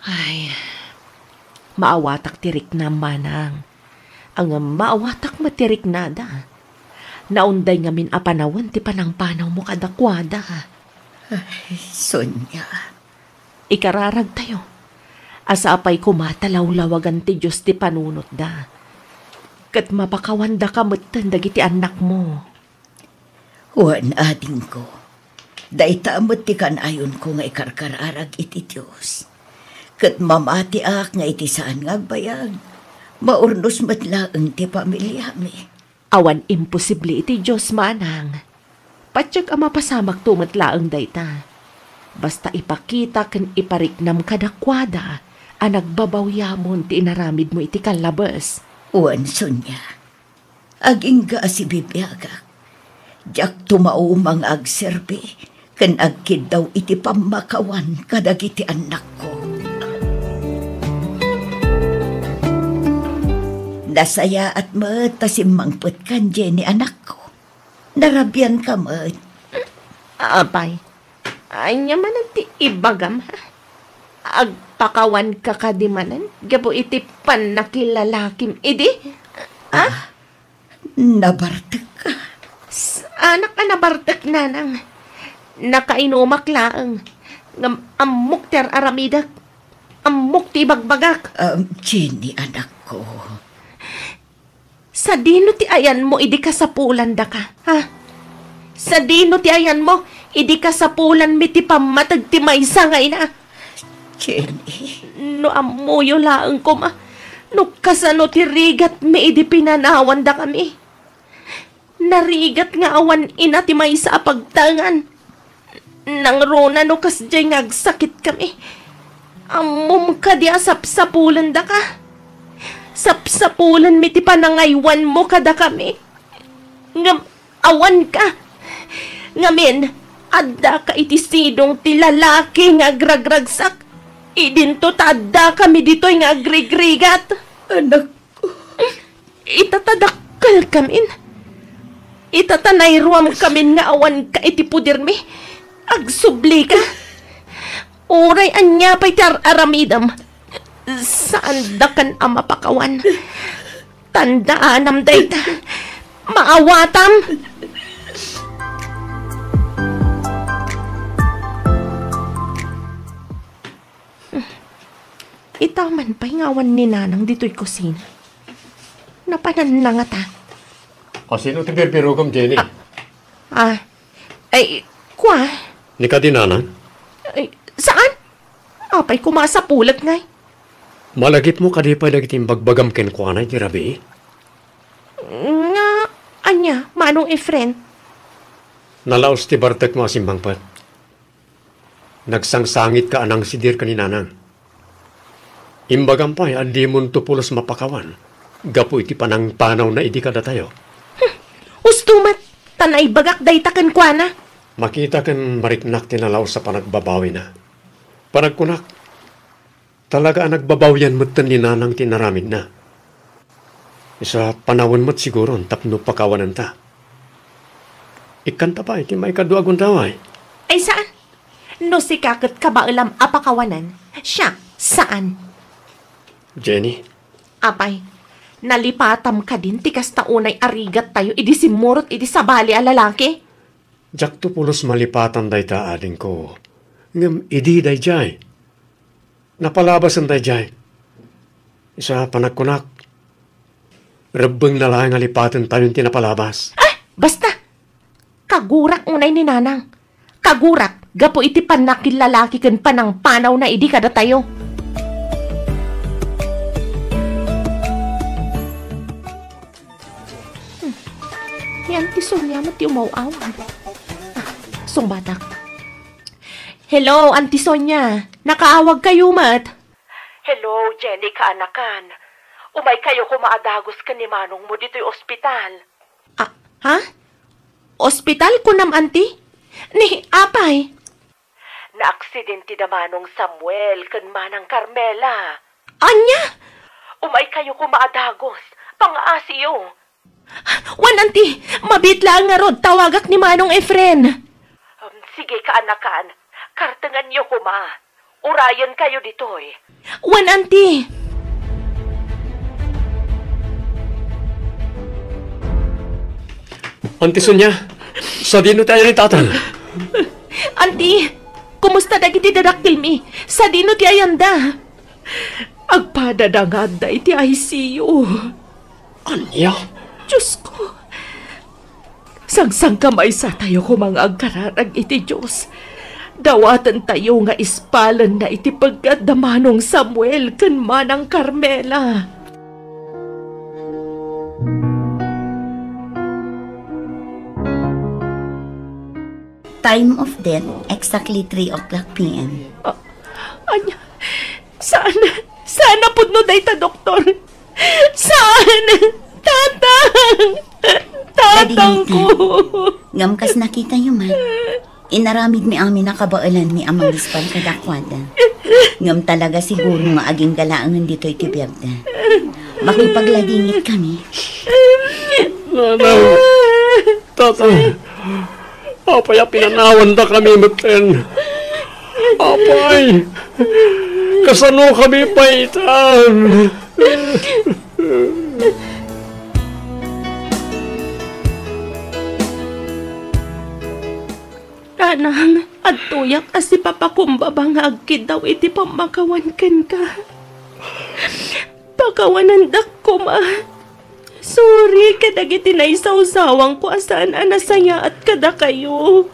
ay, maawatak tirik na manang. Ang maawatak matirik na da. Naunday ngamin apanawan ti panang panaw mo kadakwada. Ay, Sonya. Ikararag tayo. Asa apay kumatalaw-lawagan ti Diyos ti panunot da. Kat mapakawanda ka matan dagiti anak mo. Wan ading ko. Daita amot ti kanayon ko nga ikarkararag iti Diyos. Kat mamati ak nga iti saan nga agbayag. Maurnos matlaang ti pamilya mi. Awan imposible iti Diyos manang. Patyag ang mapasamak tumatlaang dayta. Basta ipakita ken ipariknam kadakwada ang nagbabawyamon ti inaramid mo iti kalabas. Wan, Sonya. Aging ga si bibyaga. Diyak tumao mang agserbi. Kan agkid daw iti pamakawan kadagiti anak ko. Nasaya at matasimmangput kan Jenny anak ko. Narabyan ka mat. Apay, ay naman ang ti ibagam ha. Agpakawan ka kadimanan, gabo iti panakilalakim idi. Nabartag ka. Anak ka nabartak, nanang. Nakainumak laang. Amok ter aramidak. Amok ti bagbagak. Jenny, anak ko. Sa dino ti ayan mo, idi ka sa pulan da ka, ha? Sa dino ti ayan mo, idi ka sa pulan mi ti pamatag ti maysa nga ina. Jenny. No amuyo laang ko ma. No kasano ti rigat mi idi pinanawan da kami. Narigat nga awan ina ti maysa pagtangan. Nang rona no kasjay ngagsakit kami. Amom ka di asap-sapulan da ka. Sapsapulan mi ti panangaywan mo kada kami. Ngam awan ka. Ngamin, adda ka iti sidong ti lalaki nga agragragsak. Idinto tadda kami dito'y nga agrigrigat. Anak ko. Itatadakal kamin. Itatanayruam kamin nga awan ka iti pudir mi. Agsubli ka. Uray anya pa'y aramidam. Saan da kan ama pakawan? Tandaanam dayta. Maawatam. Itaman pa'y ngawan ni nanang dito'y kusina. Napanan na nga ta. Sino ti pirpirugam, Jenny? Kwa? Ni ka din, nanang? Saan? Apay kumasa pulag ngay. Malagip mo kadi pa nagiting bagbagam ken kuanay ti rabi? Nga, anya, manong friend. Nalaos ti bartek mo asimbang pat. Nagsangsangit ka anang sidir ka ni nanang. Imbagam pa'y andi mon tupulos mapakawan. Gapu iti panang panaw na idi kada tayo. Ustumat, tanay bagak daytakan kwa na. Makita kan mariknak tinalaos sa panagbabawi na. Panagkunak, talaga ang nagbabawyan mo't ni nanang tinaramid na. Isa panawon mo't siguro tapno pakawanan ta. Ikanta pa, iti may kaduagon taway. Ay saan? No si kakot ka ba ulam apakawanan? Siya, saan? Jenny? Apay, nalipatam ka din tikas taunay arigat tayo idi simurot idi sabali a lalaki? Jak to pulos malipatan day ta ading ko. Ngam idi day jay. Napalabasan day jay. Isa panagkunak. Rabbang na lang alipatan tayong tinapalabas. Basta! Kagurak unay ni nanang. Kagurak, gapo iti panakil lalaki kan panang panaw na idi kada tayo. Yan ti Sonia mati umaw-awan. Sungbatak. Hello, Auntie Sonia. Nakaawag kayo, mat. Hello, Jenny kaanakan. Umay kayo kumaadagos ka ni manong mo dito'y ospital. Ha? Ospital ko nam, Auntie? Ni, apay? Na-aksidente na manong Samuel kan manang Carmela. Anya? Umay kayo kumaadagos. Pang-asiyo. Wan, Auntie, mabitla nga rod, tawagak ni manong Efren. Sige kaanakan. Kartengan niyo kuma. Urayan kayo ditoy. Wan, Auntie. Auntie Sonia, sa dino tayo ni tatan? Auntie, kumusta dagiti dadaktil mi? Sa dino ti ayanda? Agpadadangad da iti ICU. Anya? Diyos ko. Sangsang kamay sa tayo kumang agkararag iti Diyos. Dawatan tayo nga ispalan na iti pagkadamanong Samuel kan manang Carmela. Time of death, exactly 3 o'clock p.m. Anya, saan napud no dayta, doktor? Saan? Tatang ko. Ngamkas nakita yung man. Inaramid mi amin na kabailan mi amang ispal kadakwada. Ngam talaga siguro nga aging galaangan dito itibiyag na. Makipagladingit kami. Nanang, tatang, apay pinanawan da kami maten. Apay, kasano kami paitan. Tanang, at tuyak as si papakumbaba nga agkid daw iti pamakawan ken ka. Pakawanandak ko ma. Sorry, kadagiti na isaw-sawang ko asaan anasaya at kada kayo.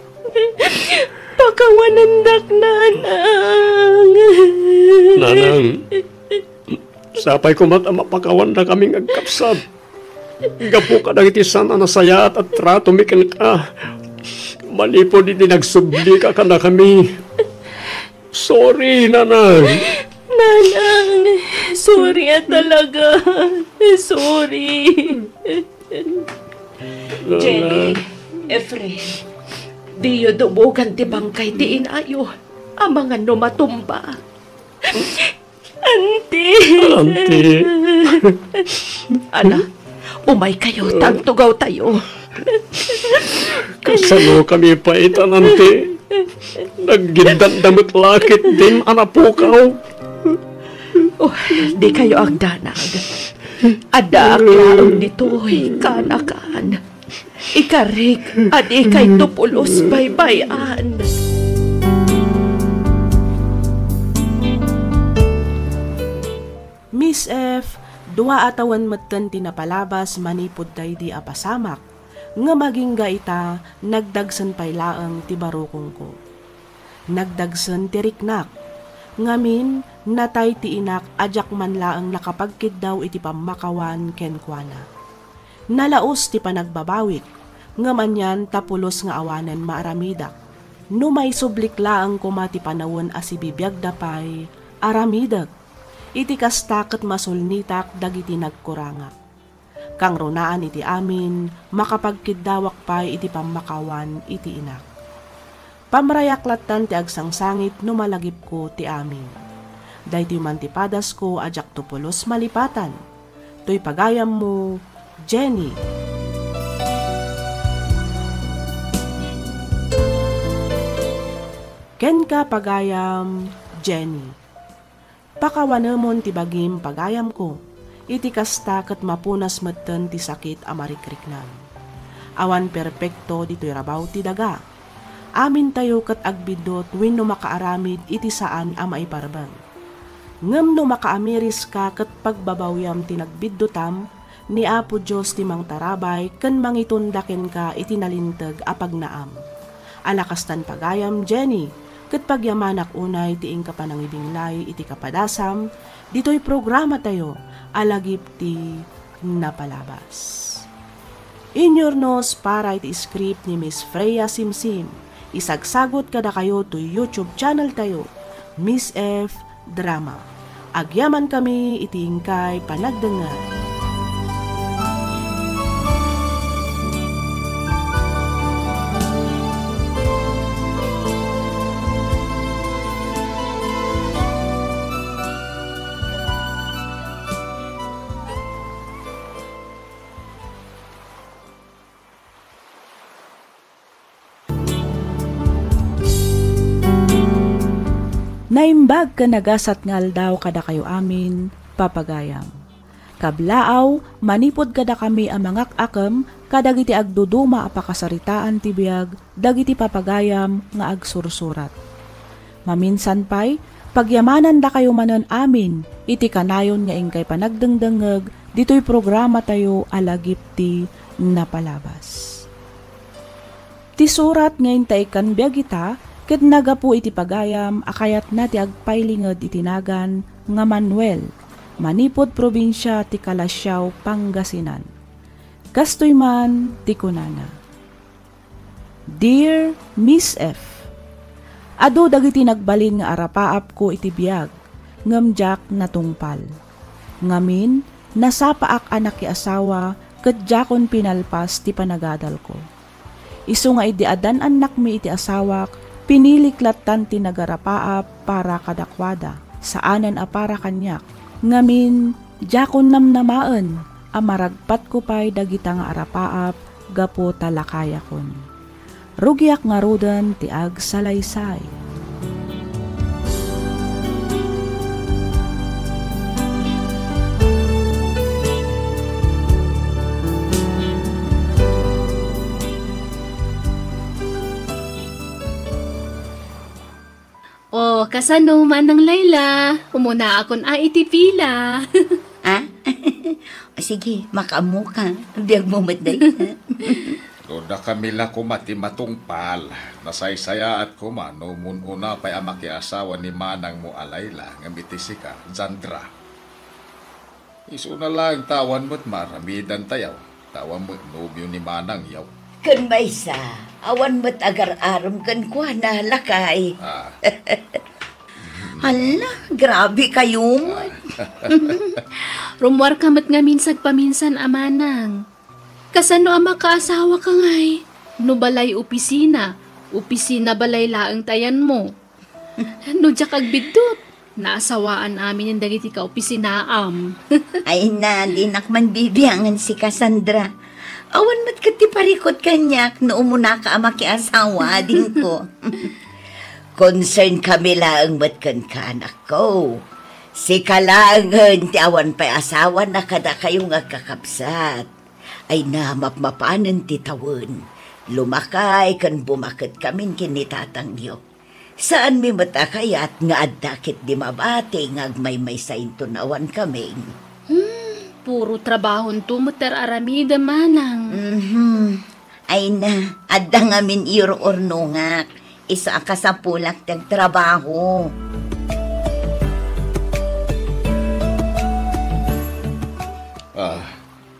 Pakawanandak, nanang. Nanang, sapay ko mapakawan na kaming agkapsat. Gapo ka dagiti sana nasaya at trato mikin ka. Malipo din nagsubli ka na kami. Sorry, nanang. Nanang, sorry talaga. Sorry. Jenny, Efren, di yu dumugan ti bangkay ti inayo. Ang mga numatumba. Auntie. Ala, umay kayo, tagtugaw tayo. Kasano kami paitan, ante? Naggindan-damit lakit din, anapukaw. Oh, di kayo ang danag. Ada aklaong dito'y kanakan. Ikarik, at ikay tupulos baybayan. Miss F, dua atawan matkan tinapalabas manipod day di apasamak. Nga maging gaita, nagdagsan pay laang ti barokong ko. Nagdagsan ti riknak. Ngamin, natay ti inak ajak man laang nakapagkid daw iti pamakawan kenkwana. Nalaos ti panagbabawik, ngaman yan tapulos nga awanan maaramidak. Numay sublik laang kumati panawon as ibibiyag dapay, aramidak. Iti kastakot masulnitak dagiti nagkurangak. Kang runaan iti amin, makapagkidawak pay iti pamakawan iti inak. Pamrayaklatan ti agsangsangit numalagip ko ti amin. Dayti mantipadas ko ajak tupulos malipatan. To'y pagayam mo, Jenny. Ken ka pagayam, Jenny. Pakawanamon ti bagim pagayam ko. Iti kasta ket mapunas metten ti sakit amarikriknan. Awan perpekto dito'y rabaw ti daga. Amin tayo ket agbidot wenno makaaramid iti saan a maiparbang. Ngem no makaamiris ka ket pagbabawyam ti nagbiddotam ni Apo Dios ti mangtarabay ken mangitundaken ka iti nalinteg a pagnaam. Alakastan pagayam, Jenny, ket pagyamanak unay ti ingka panangibinglay iti kapadasam, dito'y programa tayo alagip ti napalabas. Inyornos para iti script ni Miss Freya Simsim. Isagsagot kada kayo to YouTube channel tayo, Miss F Drama. Agyaman kami iti ingkay panagdengar. Naimbag ka nagasat ngal daw kada kayo amin, papagayam. Kablaaw, manipod kada kami ang mga akam, kadagiti agduduma apakasaritaan ti biag, dagiti papagayam nga agsursurat. Maminsan pay, pagyamanan da kayo manan amin, iti kanayon nga ingkay panagdengdengeg, dito'y programa tayo alagip ti napalabas. Ti surat ngayon tayo kan biag ita, ket nagapu iti pagayam, akayat na ti agpailinged itinagan nga Manuel, manipod probinsya ti Kalasyaw, Pangasinan. Kastoy man ti kunana. Dear Miss F, adu dagiti nagbalin nga arapaap ko iti biag, ngamjak natungpal. Ngamin, nasapaak anak ki asawa, ket jakon pinalpas ti panagadal ko. Isu nga idi adan anak mi iti asawak, piniliklatan ti nagarapaap para kadakwada, saanan a para kanyak. Ngamin, jakon namnamaan, amaragpat ko pa'y dagita nga arapaap, gapo talakaya kon. Rugiak nga rudan ti ag salaysay. O, kasano man ng Layla. Umuna akon iti pila. Ah? O sige, makamu ka. Biyag mo matday. Doon na kami lang kumati matungpal. Nasaysaya at kumano mununa pa'y amakiasawa ni Manang mo Alayla ng bitisika, Zandra. Iso na lang tawan mo't maramidan tayaw. Tawan mo't nobyo ni Manang yaw. Kan may sa, awan mo't agar-aram kan kwa na lakay. Hala, grabe kayo man. Rumwar kamat nga minsag paminsan, Amanang. Kasano ama kaasawa ka ngay? No balay opisina balay laang tayan mo. No jak agbidot, naasawaan amin yung dagiti ka opisinaam. Ay na, di nakman bibiyangan si Cassandra. Awan mat kati parikot kanyak no umuna ka ama kiasawa din ko. Concern kami lang mat kan anak ko. Si kalangan ti awan pa'y asawa na kada kayong agkakapsat. Ay namapmapanan ti tawon. Lumakay kan bumakit kamin kinitatang niyo. Saan mi matakayat nga addakit di mabati nga agmay sa intunawan kaming. Puro trabahon tumuter aramida, Manang. Ay na, adda nga min iro ornongak. Isa ka sa pulak ng trabaho.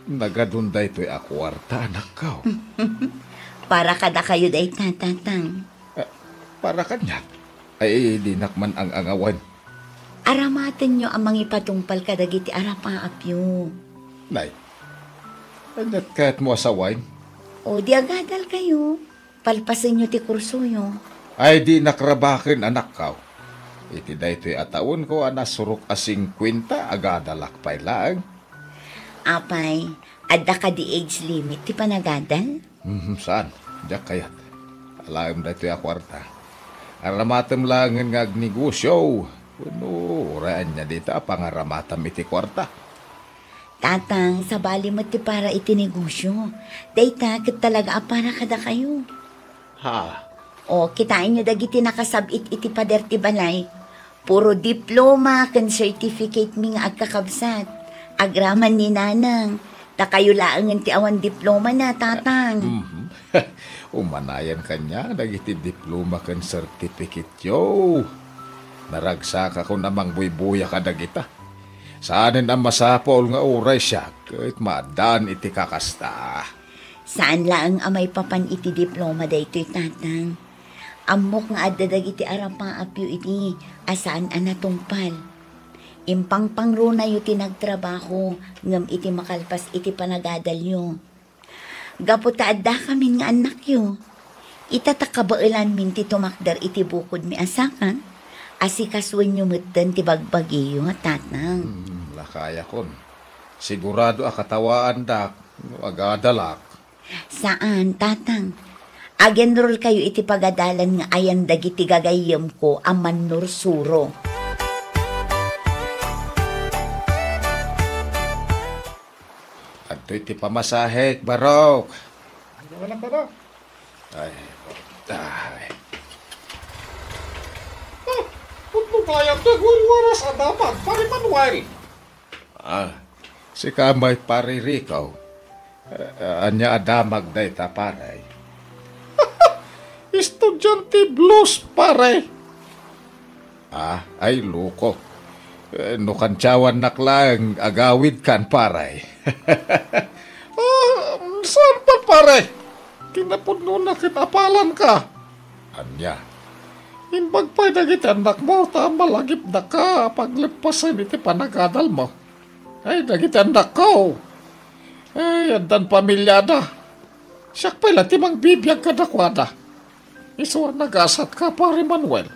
Nagadunday to'y akwarta, anak ko. Para kada kayo day tatatang. Para kanya. Ay, di nakman ang angawan. Aramatan nyo ang mga ipatungpal kadagiti arapaapyo. Nay, anyat kahit mo asawain? O di agadal kayo. Palpasin nyo ti kurso nyo. Ay, di nakrabakin, anak ko. Iti day to'y ataon ko, anasurok asing kwinta, agadalak pa'y laang. Apay, adda ka di age limit, ti panagadal? Saan? Diyak kayat. Alam na ito yung kwarta. Aramatam lang nga agnegosyo. Ano, oraan niya dito, pangaramatam iti kwarta. Tatang, sabali mo ti para iti negosyo. Dayta, kat talaga para kada kayo. Ha? O, kitain nyo dagiti nakasabit iti pader ti balay. Puro diploma, kan certificate mi nga agkakabsat. Agraman ni Nanang. Ta kayo laangan ti awan diploma na, tatang. Umanayan kanya, nagiti diploma kan certificate yo. Naragsak ako namang buy-buya ka dagita. Saanin ang masapol nga oray siya, kahit maadaan iti kakasta. Saan lang amay papan iti diploma daytoy, tatang? Amok nga adda dagiti arapang apyo iti asaan anatungpal. Impang pangruna yu tinagtrabaho ngam iti makalpas iti panagadal yu. Gapo taadda kami nga anak yu. Itatakabailan min ti tumakdar iti bukod mi asakan. Asikaswan yu mutan ti bagbagi yu, tatang. Lakaya kon. Sigurado akatawaan dak, agadalak. Saan, tatang? Agenrol kayo iti pagadalan nga ayan dagiti gagayem ko aman nursuro. Ato iti pamasahek, Barok. Wala ka na. Ay. Punto kaya tagulwaras adaman, pari Manuel. Si kamay pari Rico. Anya adamag day ta paray. Estudyante blues, pare. Ay loko. No kantsawan naklang agawid kan, paray. Saan pa, pare? Kinapudno na kinapalan ka. Anya? Imbag pa'y nagit anak mo, tama lagip na ka paglipasan iti panagadal mo. Ay, nagit anak ko. Ay, andan pamilyada. Siyak pala timang bibiyag ka nakwada. Isuan nagasat ka, pare Manuel.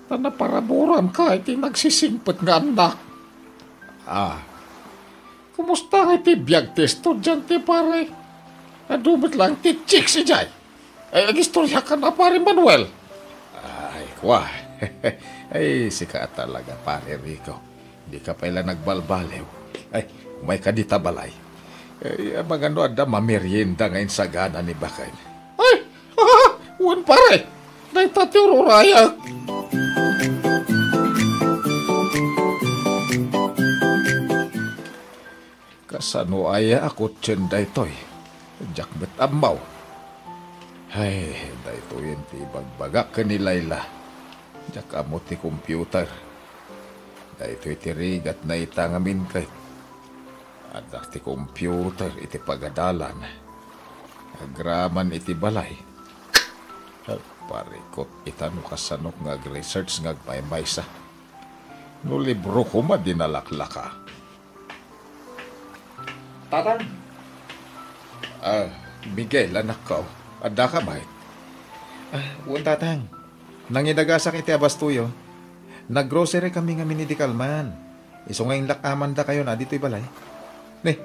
Na naparaburan ka, iti nagsisingpot nga anak. Kumusta nga iti biyag ti estudyante, pare? Nadumit lang ti chik si Jay. Ay, agistorya ka na, pare Manuel. Ay, kwa. Ay, sika talaga, pare Rico. Di ka pala nagbalbalew. Ay, may kadita balay. Ay, magano ada mamerienda ngayon sa gana ni Bakay. Ay, uwan pare. Dahil tati ururaya. Kasano aya ako tiyan daytoy. Jakmet amaw. Ay, daytoy ti bagbaga ka ni Layla. Jak amo ti computer. Daytoy ti rigat na itangamin kay. Adak ti computer iti pagadalan. Agraman iti balay. Parikot itano kasanok nga research nga agmaymaysa. No libro ko madinalaklaka. Tatang. Miguel, anak ko. Adda ka ba? Uwan tatang. Nangidagasak iti abastuyo. Naggrocery kami nga minidikal man. Iso ngayong lakaman da kayo na dito'y balay. Ne,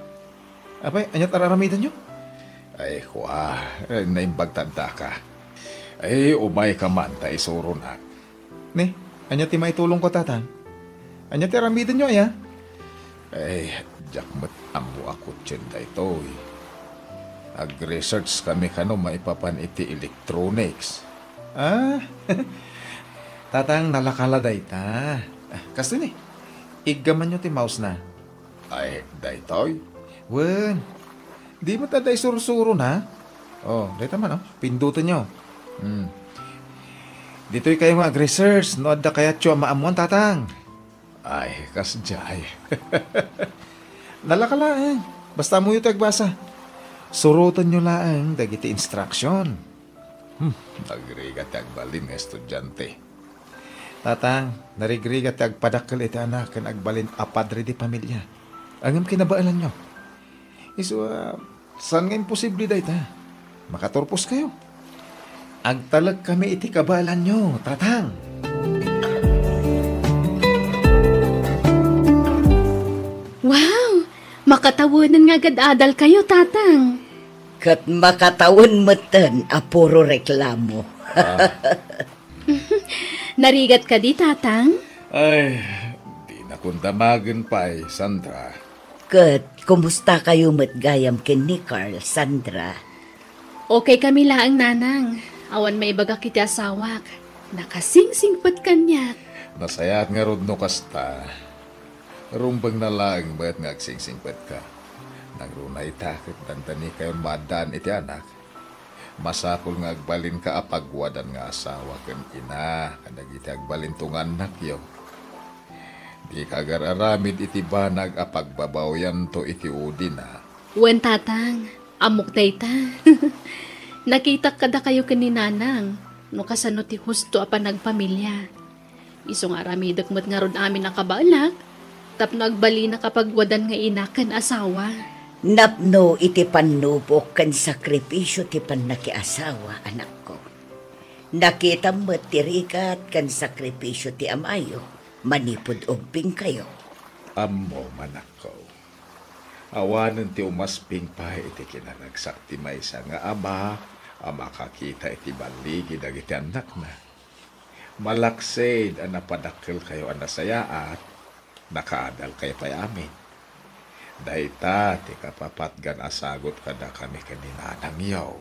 apay, anyat araramidan nyo? Ay, naimbagtanda ka. Ay, umay ka man, ta isuro na. Ne, anyat ti maitulong ko tatang. Anyat aramidan nyo, ay ha? Ay, jakmet amo ako tiyenda ito. Ag-research kami kano maipapan iti electronics. Tatang nalakala day ta. Kasto ni, igaman nyo ti mouse na. Ay, daytoy. Wen, di mo ta day suro-suro na. Oh, day taman, pindutan nyo. Dito'y kayo nga ag-research. No, adda kaya tiyo maamuan, tatang. Ay, kasjay. Nalakalaan. Basta mo yung tagbasa. Surutan nyo laang dagiti instruction. Nagrigat agbalin nga estudyante. Tatang, narigrigat agpadakal iti anak kan agbalin apadre di pamilya. Angam kinabaalan nyo. Saan nga imposible day ta? Makaturpos kayo. Agtalag kami iti kabalan nyo, tatang. Wow! Makatawanan nga agad-adal kayo, tatang. Kat makatawan matan, apuro reklamo. Narigat ka di, tatang? Ay, di na kung damagan pa Sandra. Kat, kumusta kayo matgayam kin ni Carl, Sandra? Okay kami laang, nanang. Awan may baga kiti asawak. Nakasingsingpat kanyak. Nasayat nga rod no kasta. Rumbang na lang ba't nga agsingsingpat ka. Nagrunay takot dantani kayo madaan iti anak. Masakol nga agbalin ka apagwadan nga asawa kan ina. Kadag iti agbalin tong anak yo. Di kagararamid iti banag apagbabawayan to iti udi na. Wen tatang, amok dayta. Nakita kada kayo kaninanang. No kasano ti husto apa nagpamilya. Isong aramidak mo't nga ron amin nakabalak. Tap nagbali na kapag wadan nga inakan asawa. Napno iti panubok kan sakripisyo ti panakiasawa, anak ko. Nakita mo tirikat kan sakripisyo ti amayo, manipod ugbing kayo. Amo, manak ko. Awanan ti umasping pa iti kinanagsak ti maysa nga ama, makakita iti baligi dagiti anak na. Malaksid ang napadakil kayo ang nasayaat, nakaadal kayo pa'y amin. Dahita, ti kapapatgan asagot kada kami kaninanang yaw.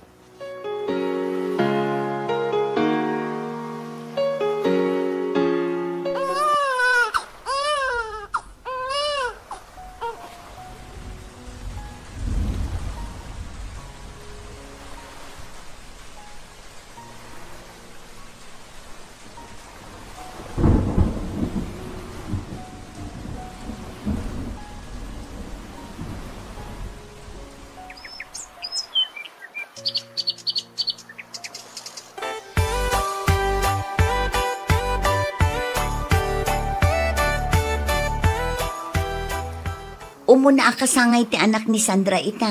Umuna akasangay ti anak ni Sandra ita.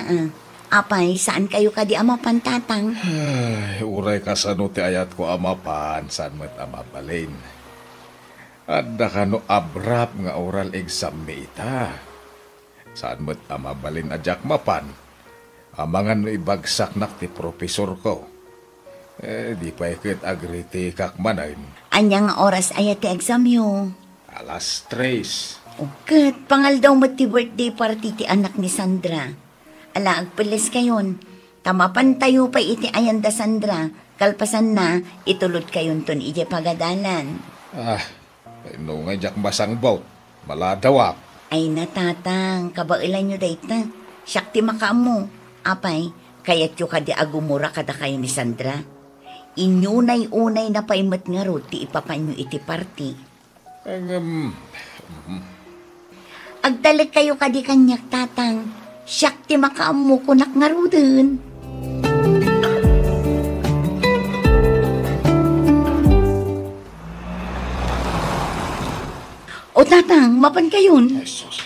Apay, saan kayo kadi amapan, tatang? Ay, uray kasano ti ayat ko amapan, saan mo't amabalin. Adda kano abrap nga oral exam ni ita. Saan mo't amabalin adyak mapan. Amangan no ibagsak nak ti profesor ko. Di pa ikit agriti kakmanain. Anyang oras ayat ti exam yo? Alas 3. Kat, pangal daw mo ti birthday party ti anak ni Sandra. Ala, agpilis kayon. Tamapan tayo pa iti ayanda Sandra. Kalpasan na, itulot kayon ton iti pagadalan. No nga jak basang bout. Maladawak. Ay natatang, kabailan nyo dayta. Siyak ti makamu. Apay, kayat yo kadi agumura kada kayo ni Sandra. Inyunay-unay na paimat nga ro ti ipapanyo iti party. Agdalag kayo kadi kanyak tatang. Siyak ti makaamu kunak nga ro dun. O tatang, mapan kayon? Jesus.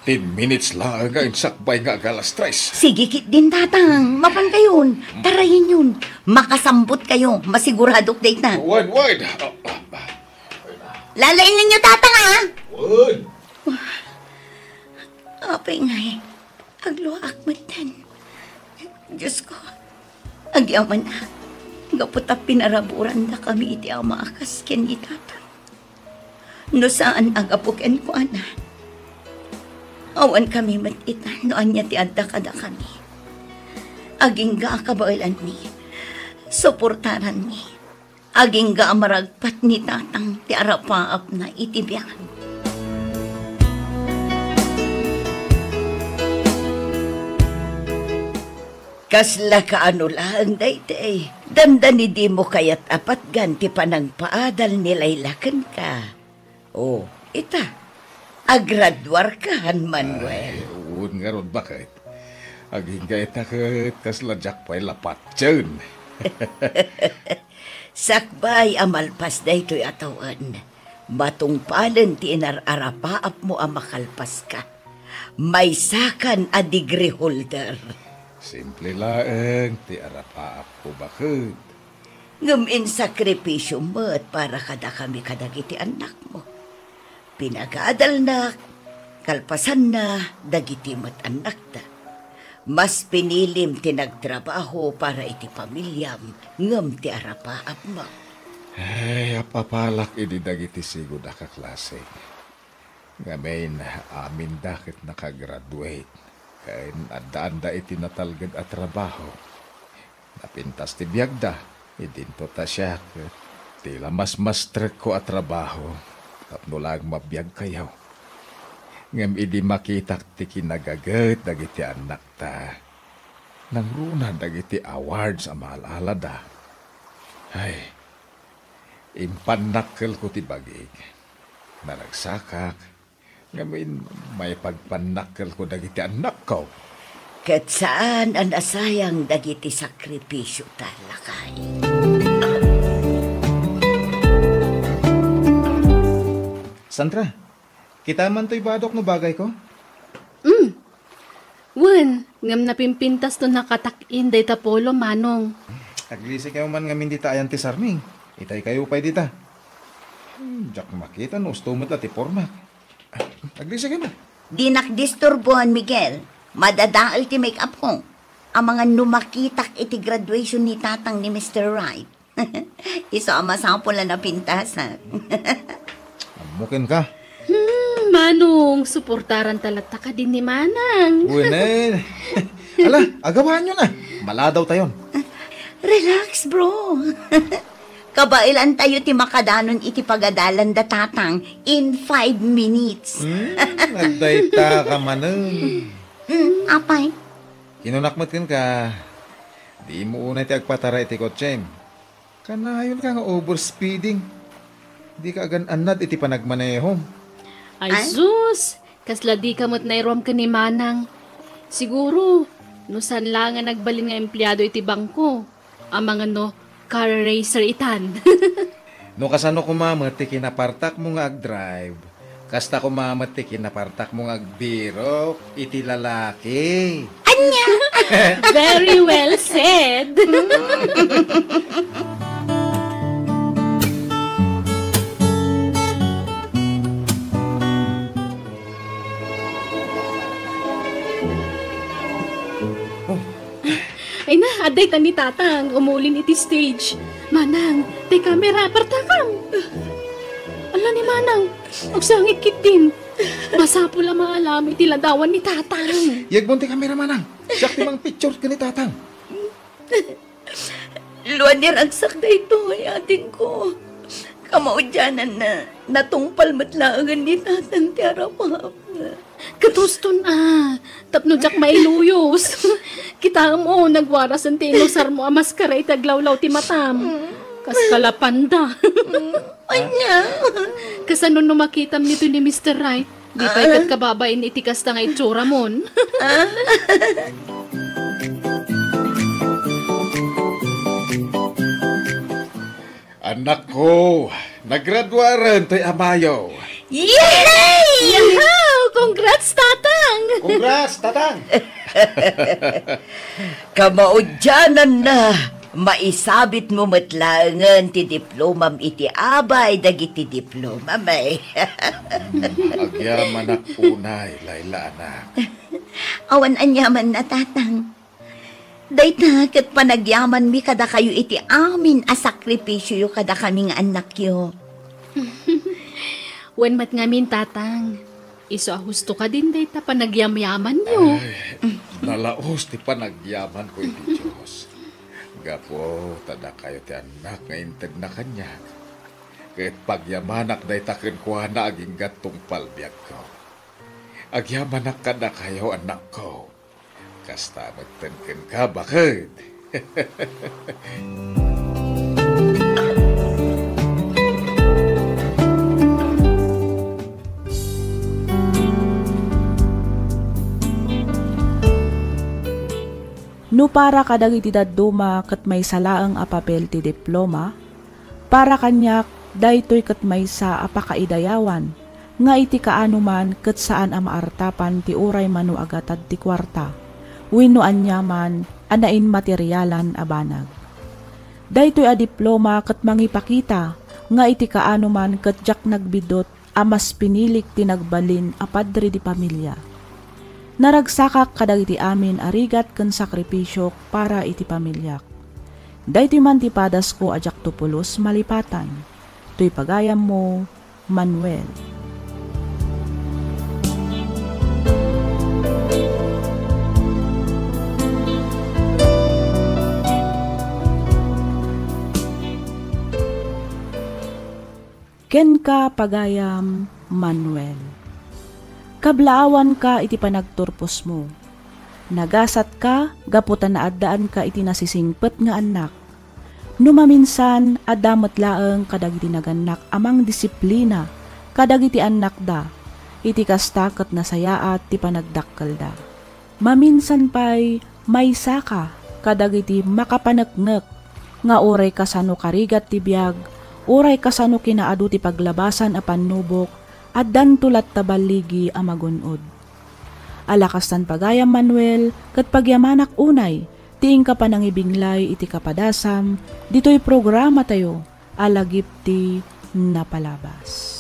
10 minutes lang ang sakbay nga alas 3. Sige kit din tatang, mapan kayon. Tarayin yun. Makasambot kayo, masiguradok date na. Wide. Lalain ninyo tatang ha? Wide. Apay nga eh, agluak matan. Diyos ko, agyaman na. Gaputa pinaraburan na kami iti ang maakas ken itatang. No saan agapuken ko ana. Awan kami matitan no anya ti adda kada kami. Aging ga kabailan ni. Suportaran ni. Aging ga amaragpat ni tatang ti arapaap na itibiyan. Kasla kaano lang daytay. Damdani di mo kayat apat ganti pa ng paadal nilaylakan ka. Oh, ita. Agradwar ka, Manuel. Uun nga ron bakit? Aging ka ita kasla jak pa'y lapat dyan. Sakbay amalpas da ito'y atawan. Matungpalan ti inararapaap mo ang makalpas ka. May sakan a degree holder. Simple lang ti arapaap ko bakit? Ngamin sakripisyo mo at para kada kami kadagiti anak mo. Pinagadal na, kalpasan na, dagiti mat anak da. Mas pinilim tinagtrabaho para iti pamilyam, ngam ti arapaap mo. Ay, apapalak ini dagiti sigod a kaklase. Ngamin, amin dakit nakagraduate. Kain adda-anda iti natalgad at trabaho. Napintas ti biyagda, idinto ta siya. Tila mas trek ko at trabaho. Tapno lang mabiyag kayaw. Ngam idi makitak ti kinagagat dagiti anak ta. Nang runa dagiti awards ang maalala da. Ay, impanakkel ko ti bagig. Naragsakak. Ngamin may pagpanakkel ko dagiti anak ko. Kat saan ang asayang dagiti sakripisyo talakay. Sandra, kita man to'y badok no bagay ko? Wen, ngam napimpintas to nakatakin day tapolo manong. Aglisi kayo man ngamin dita ayan ti sarming. Itay kayo pa'y dita. Jak makita no, stumot at iporma. Aglisi kayo man. Di nakdisturbuhan, Miguel. Madadaal ti make-up ko. Ang mga numakitak iti graduation ni tatang ni Mr. Wright. Iso ang masampulan na pintasan. Amukin ka. Manong, suportaran talata ka din ni Manang. Uwin Ala, agawahan nyo na. Maladaw tayon. Relax, bro. Kabailan tayo ti makadanon iti pagadalan da tatang in 5 minutes. Nagdayta ka manang. Apay? Inunakmat ka. Di mo una ti agpatara iti kotsem. Kanayon ka nga overspeeding. Di ka agan-anad iti panagmanehom. Ay, sus! Kasla di kamot na irom ka ni Manang. Siguro, no san lang nga nagbalin nga empleyado iti bangko. Ang mga car racer itan. No kasano kumamat ti kinapartak mo nga ag-drive. Kasta kumamat ti kinapartak mo nga agbiro iti lalaki. Anya! Very well said. Ay na, aday ta ni tatang, umulin iti stage. Manang, tay kamera, partakam. Ala ni Manang, agsangit kit din. Basa po lang maalam iti ladawan ni tatang. Yagbon ti kamera manang. Siyak ti mang picture ka ni tatang. Luan ni ragsak na ito ay ating ko. Kamaudyanan na natungpal matlaangan ni tatang ti arapaap. Katuston tapno jak mailuyos. Kita mo, nagwaras ang tinusar mo amas karay taglawlaw ti matam. Kas kalapanda. Anya. Kasano no makitam nito ni Mr. Right? Di pa ikat kababain itikas na nga itsura mon. Anak ko, naggraduaran to'y amayo. Yay! Yahaw! Congrats, Tatang! Congrats, Tatang! Kamaudyanan na, maisabit mo matlangan ti diplomam iti abay dagiti diploma may. Agyaman ak unay, Layla anak. Awan anyaman na, Tatang. Dayta ket panagyaman mi kada kayo iti amin a sakripisyo kada kaming anak yo. Wen mat ngamin, Tatang. Iso ahusto ka din dayta panagyamyaman yo. Nalaos ti panagyaman ko iti Diyos. Gapo, tada kayo ti anak nga integ na kanya. Kahit pagyamanak dayta kenkwa na aging gatong palbiag ko. Agyamanak kada kayo anak ko. Kasta magtenken ka bakit? No para kadagiti dadduma ket may salaang a papel ti diploma, para kanyak daytoy ket may sa apakaidayawan, nga iti kaano man ket saan a maartapan ti uray mano agatad ti kwarta, wenno anyaman anain materyalan a banag. Daytoy a diploma ket mangipakita nga iti kaano man ket jak nagbidot a mas pinilik ti nagbalin a padre di pamilya. Naragsakak kadagiti amin arigat ken sakripisyo para iti pamilyak. Daytoy man ti padas ko ajak tupulos malipatan. Toy pagayam mo, Manuel. Ken ka pagayam, Manuel. Kablaawan ka iti panagturpos mo. Nagasat ka, gaputan na addaan ka iti nasisingpet nga anak. Numaminsan, adamot laeng kadagiti naganak amang disiplina, kadagiti anak da, iti kastaket na sayaat ti panagdakkel da. Maminsan pa'y may saka, kadagiti makapaneknek, nga oray kasano karigat ti biag, oray kasano kinaadu ti paglabasan a panubok, at dan tulat tabaligi a magunod. Alakastan pagayam, Manuel, ket pagyamanak unay, tiing ka pa nang ibinglay iti kapadasam, dito'y programa tayo, alagip ti napalabas.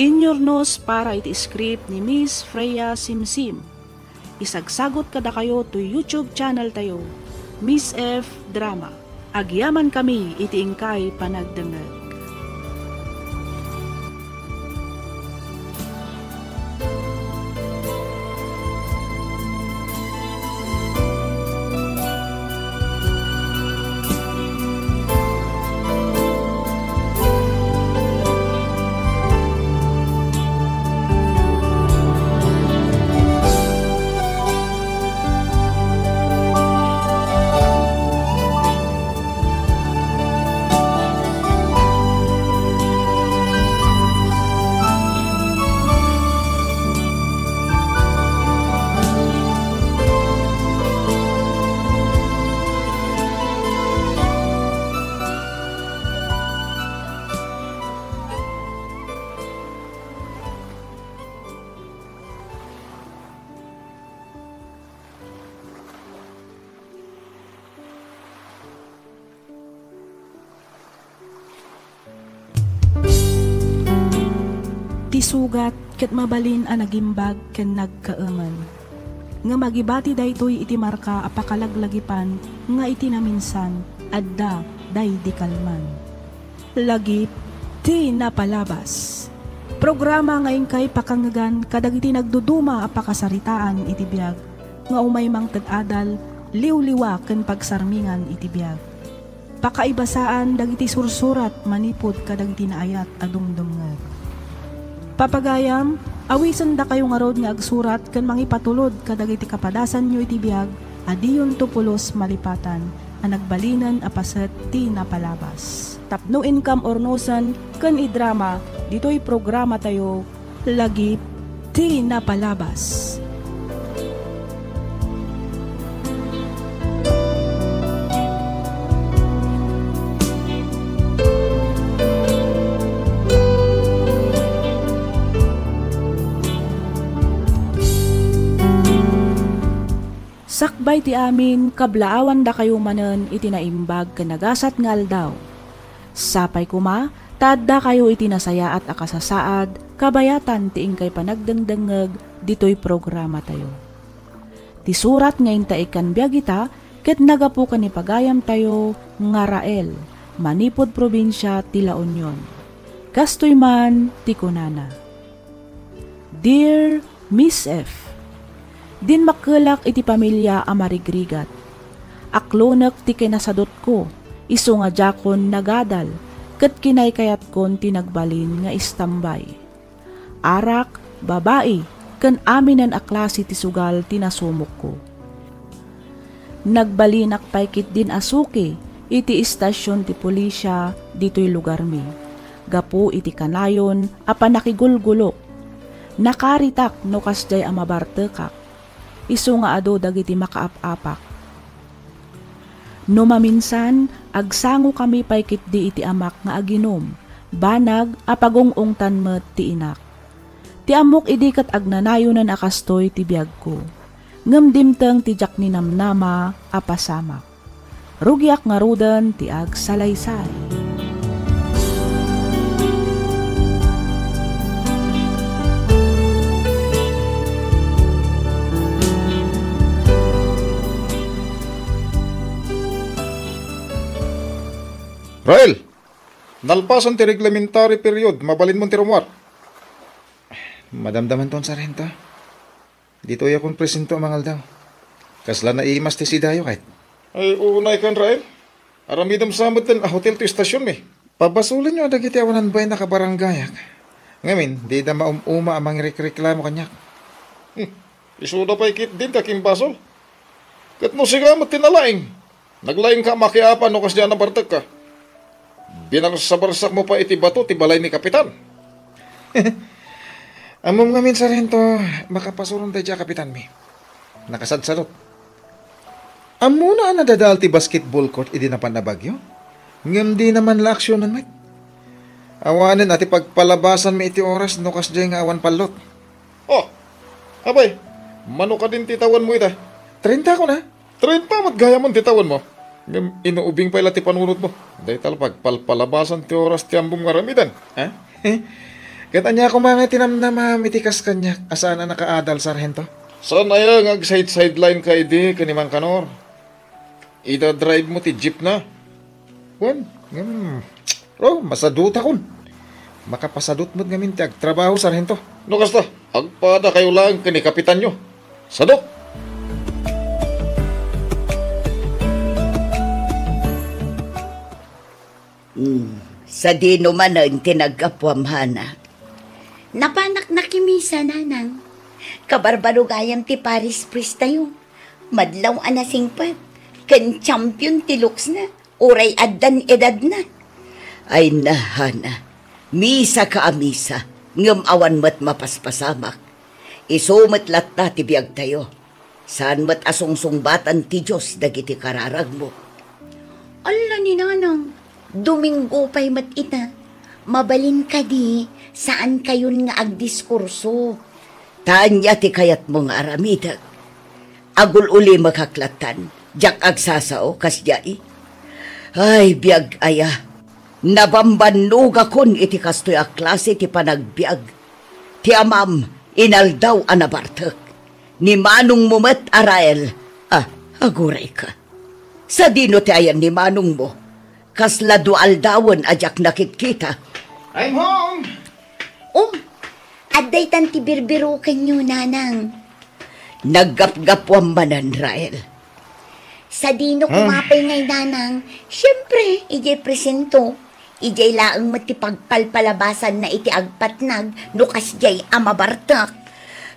Inyornos para iti script ni Miss Freya Simsim. Isagsagot kada kayo to YouTube channel tayo, Miss F Drama. Agyaman kami iti ingkay panagdengeg. Sugat ket mabalin a nagimbag ken nagkaeman. Nga magibati daytoy iti marka apakalaglagipan nga iti naminsan adda day di kalman. Lagip ti napalabas. Programa ngayon kay pakangagan kadagiti nagduduma apakasaritaan iti biag nga umay mang tad-adal liwliwa ken pagsarmingan iti biag. Pakaibasaan dagiti sursurat manipod kadagiti naayat adumdumngeg. Papagayam, awisan da kayo nga rod nga agsurat kan mangipatulod kadag iti kapadasan nyo iti biyag, adiyon tupulos malipatan, ang nagbalinan apaset ti napalabas. Tapno income or nosan, kan idrama, dito'y programa tayo, lagip ti napalabas. Sakbay ti amin, kablaawan da kayo manen iti naimbag kanagasat nga aldaw. Sapay kuma, tadda kayo iti nasaya at akasasaad, kabayatan ti ingkay panagdengdengeg, dito'y programa tayo. Ti surat ngayon ta ikan biyagita, ket nagapu ni pagayam tayo, nga Rael, Manipod probinsya ti La Union. Kastoy man ti kunana. Dear Miss F, din makelak iti pamilya amarigrigat. Aklonek ti kinasadot ko, iso nga jakon nagadal, ket kinay kayat kon tinagbalin nga istambay. Arak, babae, ken aminan a klase ti sugal tinasumok ko. Nagbalinak paykit din asuki, iti istasyon ti pulisya, dito'y lugar mi. Gapu iti kanayon, apan nakigulgulok. Nakaritak no kasjay amabartekak. Isu nga ado dagiti makaap-apak. No maminsan, agsango kami paykit di iti amak nga aginom, banag apagungungtan met ti inak. Ti amok idikat agnanayonan akastoy ti biyag ko. Ngamdimteng ti jak ni namnama apasamak. Rugiak nga rudan ti ag salaysay. Rael, nalpasan ti reglamentary period, mabalin mo ti rumwar. Madamdaman ton sarento. Dito ay akong presento mangal daw. Kasla na imas ti si Dayo kahit. Ay, unay kan Rael. Aramidam samot din a hotel to istasyon mi. Pabasulin nyo dagiti awanan bay nakabaranggayak. Ngamin, di da maumuma amang reklamo kanyak. Isuda pa ikit din kaking basol. Kat mo sigamot tinalaing. Naglaing ka makiapan no kasya na bartag ka. Binang sa barsak mo pa iti bato, ti balay ni Kapitan. Amom ngamin sarento, makapasurong tayo dya, Kapitan mi. Nakasadsalot. Amo na nadadal ti basketball court, idi na panabagyo. Ngam di naman la aksyonan, mate. Awanin ati pagpalabasan mi iti oras, nukas dya nga awan palot. Oh, abay, mano ka din titawan mo ita? 30 ko na. 30 mat gaya mo titawan mo. Inuubing pa ila ti panunod mo. Dahil talpag palpalabasan ti oras ti ambong maramidan. Ha? Kata niya ako mga tinamnama mitikas kanya asaan na nakaadal, sarhento? Saan ay ang sideline ka idi kanimang kanor? Ida drive mo ti jeep na. Wan? Oh, masadut akon. Makapasadut mo't ngamin ti agtrabaho, sarhento. No kasta, agpada kayo lang kani kapitan nyo. Sadok! Sa di numanan tinagkapwamhana. Napanak na kimisa, nanang. Kabarbarugayam ti Paris Priest tayo. Madlaw anasingpat. Ken champion ti looks na. Uray addan edad na. Ay nahana. Misa ka amisa. Ngam awan mat mapaspasamak. Isumat latta ti biyag tayo. Saan mat asungsungbatan ti Diyos dagiti kararag mo. Ala ni nanang. Domingo pa'y matita. Mabalin ka di, saan kayon nga agdiskurso? Tanya ti kayat mo nga aramidag. Agul uli makaklatan, jak agsasao kasjai. Ay, biyag aya. Nabambannog akon iti kastoy a klase ti panagbiag. Ti amam, inaldaw anabartek. Ni manong mo met Arael. Aguray ka. Sa dino ti ayan ni manong mo. Kasla dual dawon ajak nakikita. I'm home! Aday tanti birbiro kanyo, nanang. Naggap-gapwang manan, Rael. Sa dino kumapay ngay, nanang. Siyempre, ije presento. Ijay laang matipagpalpalabasan na iti agpatnag no kasjay amabartak.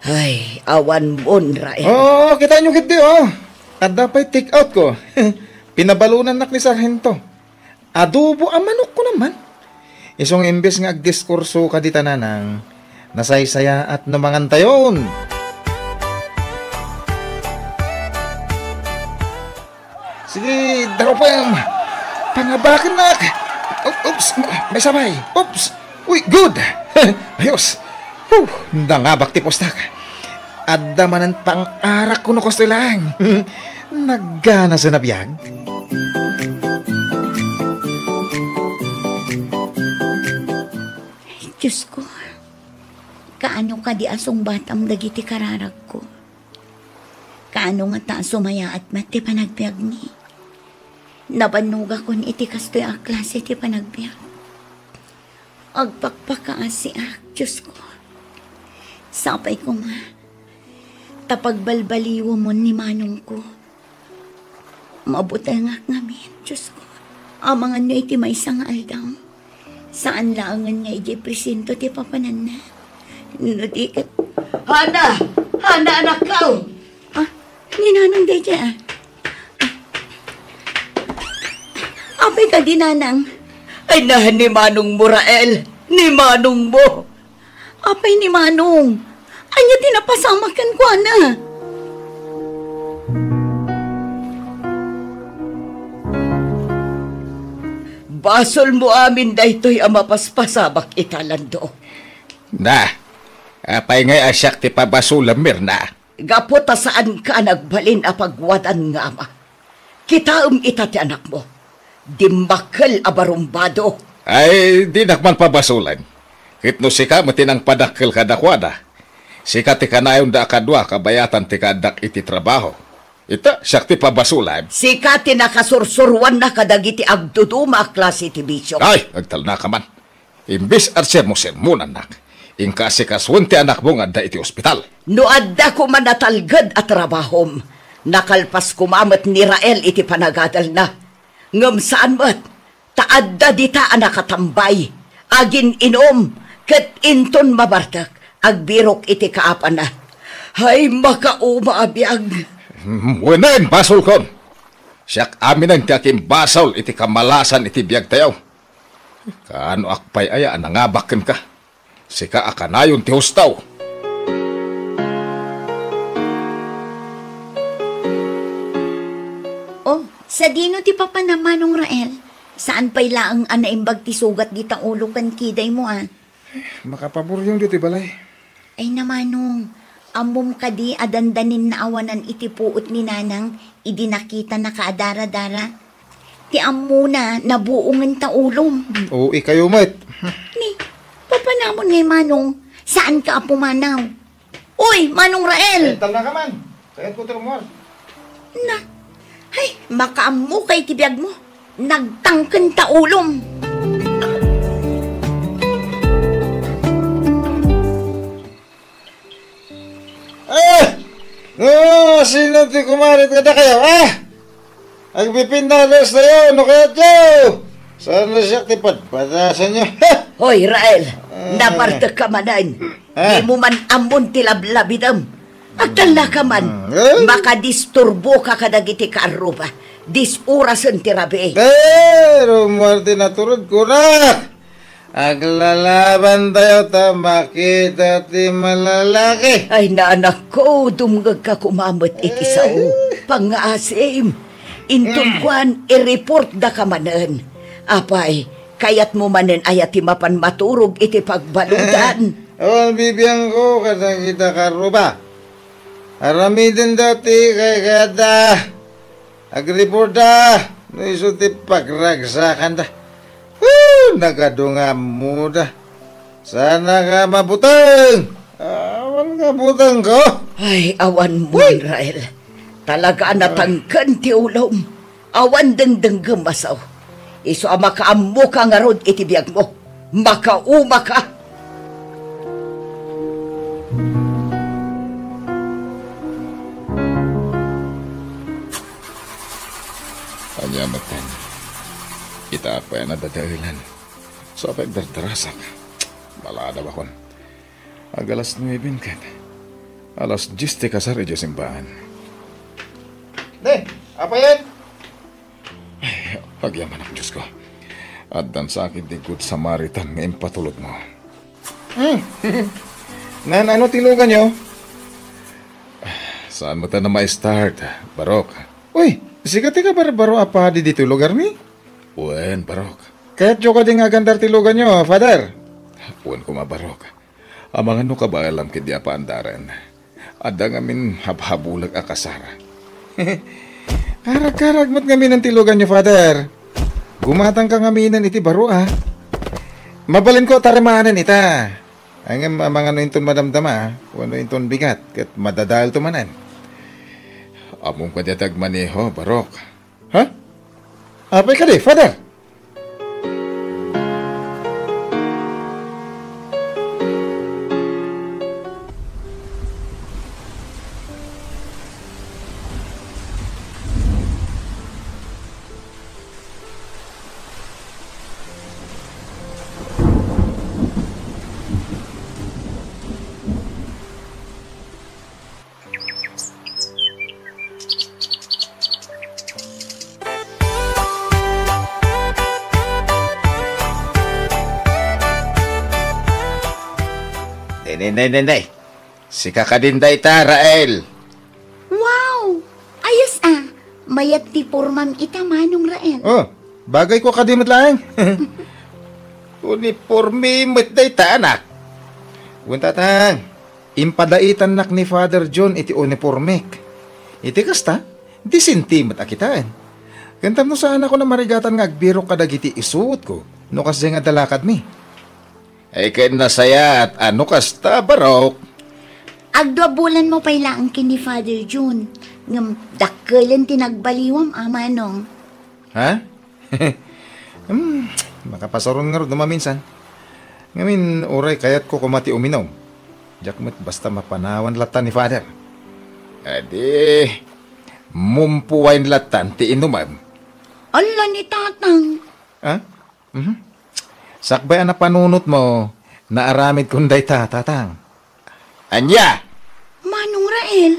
Ay, awan mon, Rael. Oh, kita nyo kiti, oh. At dapat take out ko. Pinabalunan nak ni Sargento. Adobo ang manok ko naman. Isong imbes nga agdiskurso ka di tananang nasaysaya at namangantayon. Sige, daro pa yung pangabakan nak. Oops, may sabay. Oops, uy, good. Ayos. Nangabak ti postak. Adda manan pang-arak ko no kosto lang. Naggana sa nabiyag. Diyos ko, kaano ka di asong batam dagiti kararag ko. Kaano nga ta sumaya at mati panagbiag ni. Nabanuga ko ni iti kastoy a klase ti panagbiag. Agpakpakaasi Diyos ko. Sapay ko nga, tapagbalbaliwo mo ni manong ko. Mabutay nga ngamin, Diyos ko. Amangan nyo iti may isang aldaw. Saan laangan nga iti presinto ti papanan na. Nadikat. Hana! Hana, anak ka! Ninanang day dyan. Apay ka di, nanang. Ay, nahan ni Manong mo, Rael. Ni Manong mo. Apay ni Manong. Anya tinapasamakan ko, ana. Basol mo amin daytoy ang mapaspasabak italando. Na, apay ngay asyak ti pabasulam mirna. Gapota saan ka nagbalin a pagwadan nga ama. Kitaom ita ti anak mo. Dimbakal a barumbado. Ay, di nakman pabasulan. Kitno sika matinang padakkel kadakwada. Sika ti kanayon da kadwa kabayatan ti kadak iti trabaho. Ita, siyak ti pabasulan. Sika ti nakasursurwan na kadagiti agduduma klase ti bisyo. Ay, agtal na ka man. Imbis arser mo sermonan nak. Ingka sikaswan ti anak mo nga da iti ospital. No adda ko man natalgad at trabahom. Nakalpas kumamat ni Rael iti panagadal na. Ngam saan mat, taadda dita nakatambay. Agin inom, kat inton mabartak, agbirok iti kaapan na. Hay makaumaabiyag. Wenen, basol kon. Siyak amin ang tiyakim basol iti kamalasan iti biyag tayaw. Kaano akpay aya nangabaken ka. Sika akanayon ti hustaw. Oh, sa dino ti papa na Manong Rael. Saan pa'y laang anaimbag ti sugat di ta ulo kan kiday mo Makapabor yung dito balay. Ay namanong, amom ka di adandanin na awanan iti puot ni nanang idi nakita na kaadara-dara. Ti amuna nabuungan ta ulom. Oo, ikayo mait. Ni, papanamon ngay Manong, saan ka pumanaw? Uy, Manong Rael! Tala ka man. Sayat ko termual. Na, ay, makaamu kay tibiyag mo. Nagtangken ta ulom. Sino ti kumarit ka na kayo, Agpipindalos na yun, no kaya tiyo. Saan na siya tipadpadasan niyo? Hoy, Rael, naparta ka manan. Di mo man amon tilablabidam. Agdala ka man, makadisturbo ka kadagiti kaaruba. Disurasan ti rabi. Pero, Martin, naturod ko na. Aglalaban tayo ta makita ti malalaki. Ay, naanak ko, dumgag ka kumamot iti sao. Pang-asim. Intun kwan, i-report da ka manan. Apay, kayat mo manen ayat ti mapan maturog iti pagbaludan. Awan bibiyang ko kada kita karuba. Aramidin dati kay kada. Agreport da. No iso ti pagragsakan da. Nagadungam mo da. Sana ka mabutang. Awan ka butang ko. Ay, awan mo, Rael. Talaga natangkan ti ulom. Awan dengdeng gemasaw. Iso makaamu ka nga rod iti biyag mo. Makauma ka. Anyamatan. Kita apa yang nadadahilan. So, pagdardarasa ka. Malada ba kon? Alas 9 kat. Alas 10 ka sa radyo simbahan. Apa yan? Ay, pagyaman ang Diyos ko. At dan sa akin di good Samaritan nga impatulog mo. Ano tilugan nyo? Saan mo ta na ma-start, Barok? Uy, sikat ka baro apa di dito lugar ni? Uwen, Barok. Kahit jo ka di nga gandar tilugan nyo, Father. Uwen ko Barok. Amang ano ka ba alam kiti apa andaran? Ada ngamin habhabulag akasara. Karag-karag mo't ngamin ang tilugan nyo, Father. Gumatang ka ngaminan iti baro, Mabalin ko tarimaanan ita. Ang mga ano inton madamdama, ano inton bigat, kat madadal tumanan. Among ka diatag maneho, Barok. Ha? Apay ka di, Father? Nay. Si kakadinday ta, Rael. Wow! Ayos Mayat ti pormam ita manong Rael. Oh, bagay ko kadimot lang. Uniforme mo't day ta, anak. Punta tang. Impadaitan nak ni Father John iti uniformek. Iti kasta, di sintimot akitaan. Gantam no saan ako na marigatan nga agbiro kadagiti isuot ko. No kasi nga dalakad mi. Ay kayo nasaya at ano kasta, Barok? Agdwa bulan mo pa'y laang kini Father John. Ngam dakkelan tinagbaliwam amanong. Ha? Makapasaron nga rin dumaminsan. Ngamin, oray kayat ko kumati uminom. Jakmat basta mapanawan latan ni Father. Adi, mumpuwain latan ti inumam. Ala ni tatang. Ha? Sakbay na panunot mo, naaramid kunday tatang. Anya! Manong Rael?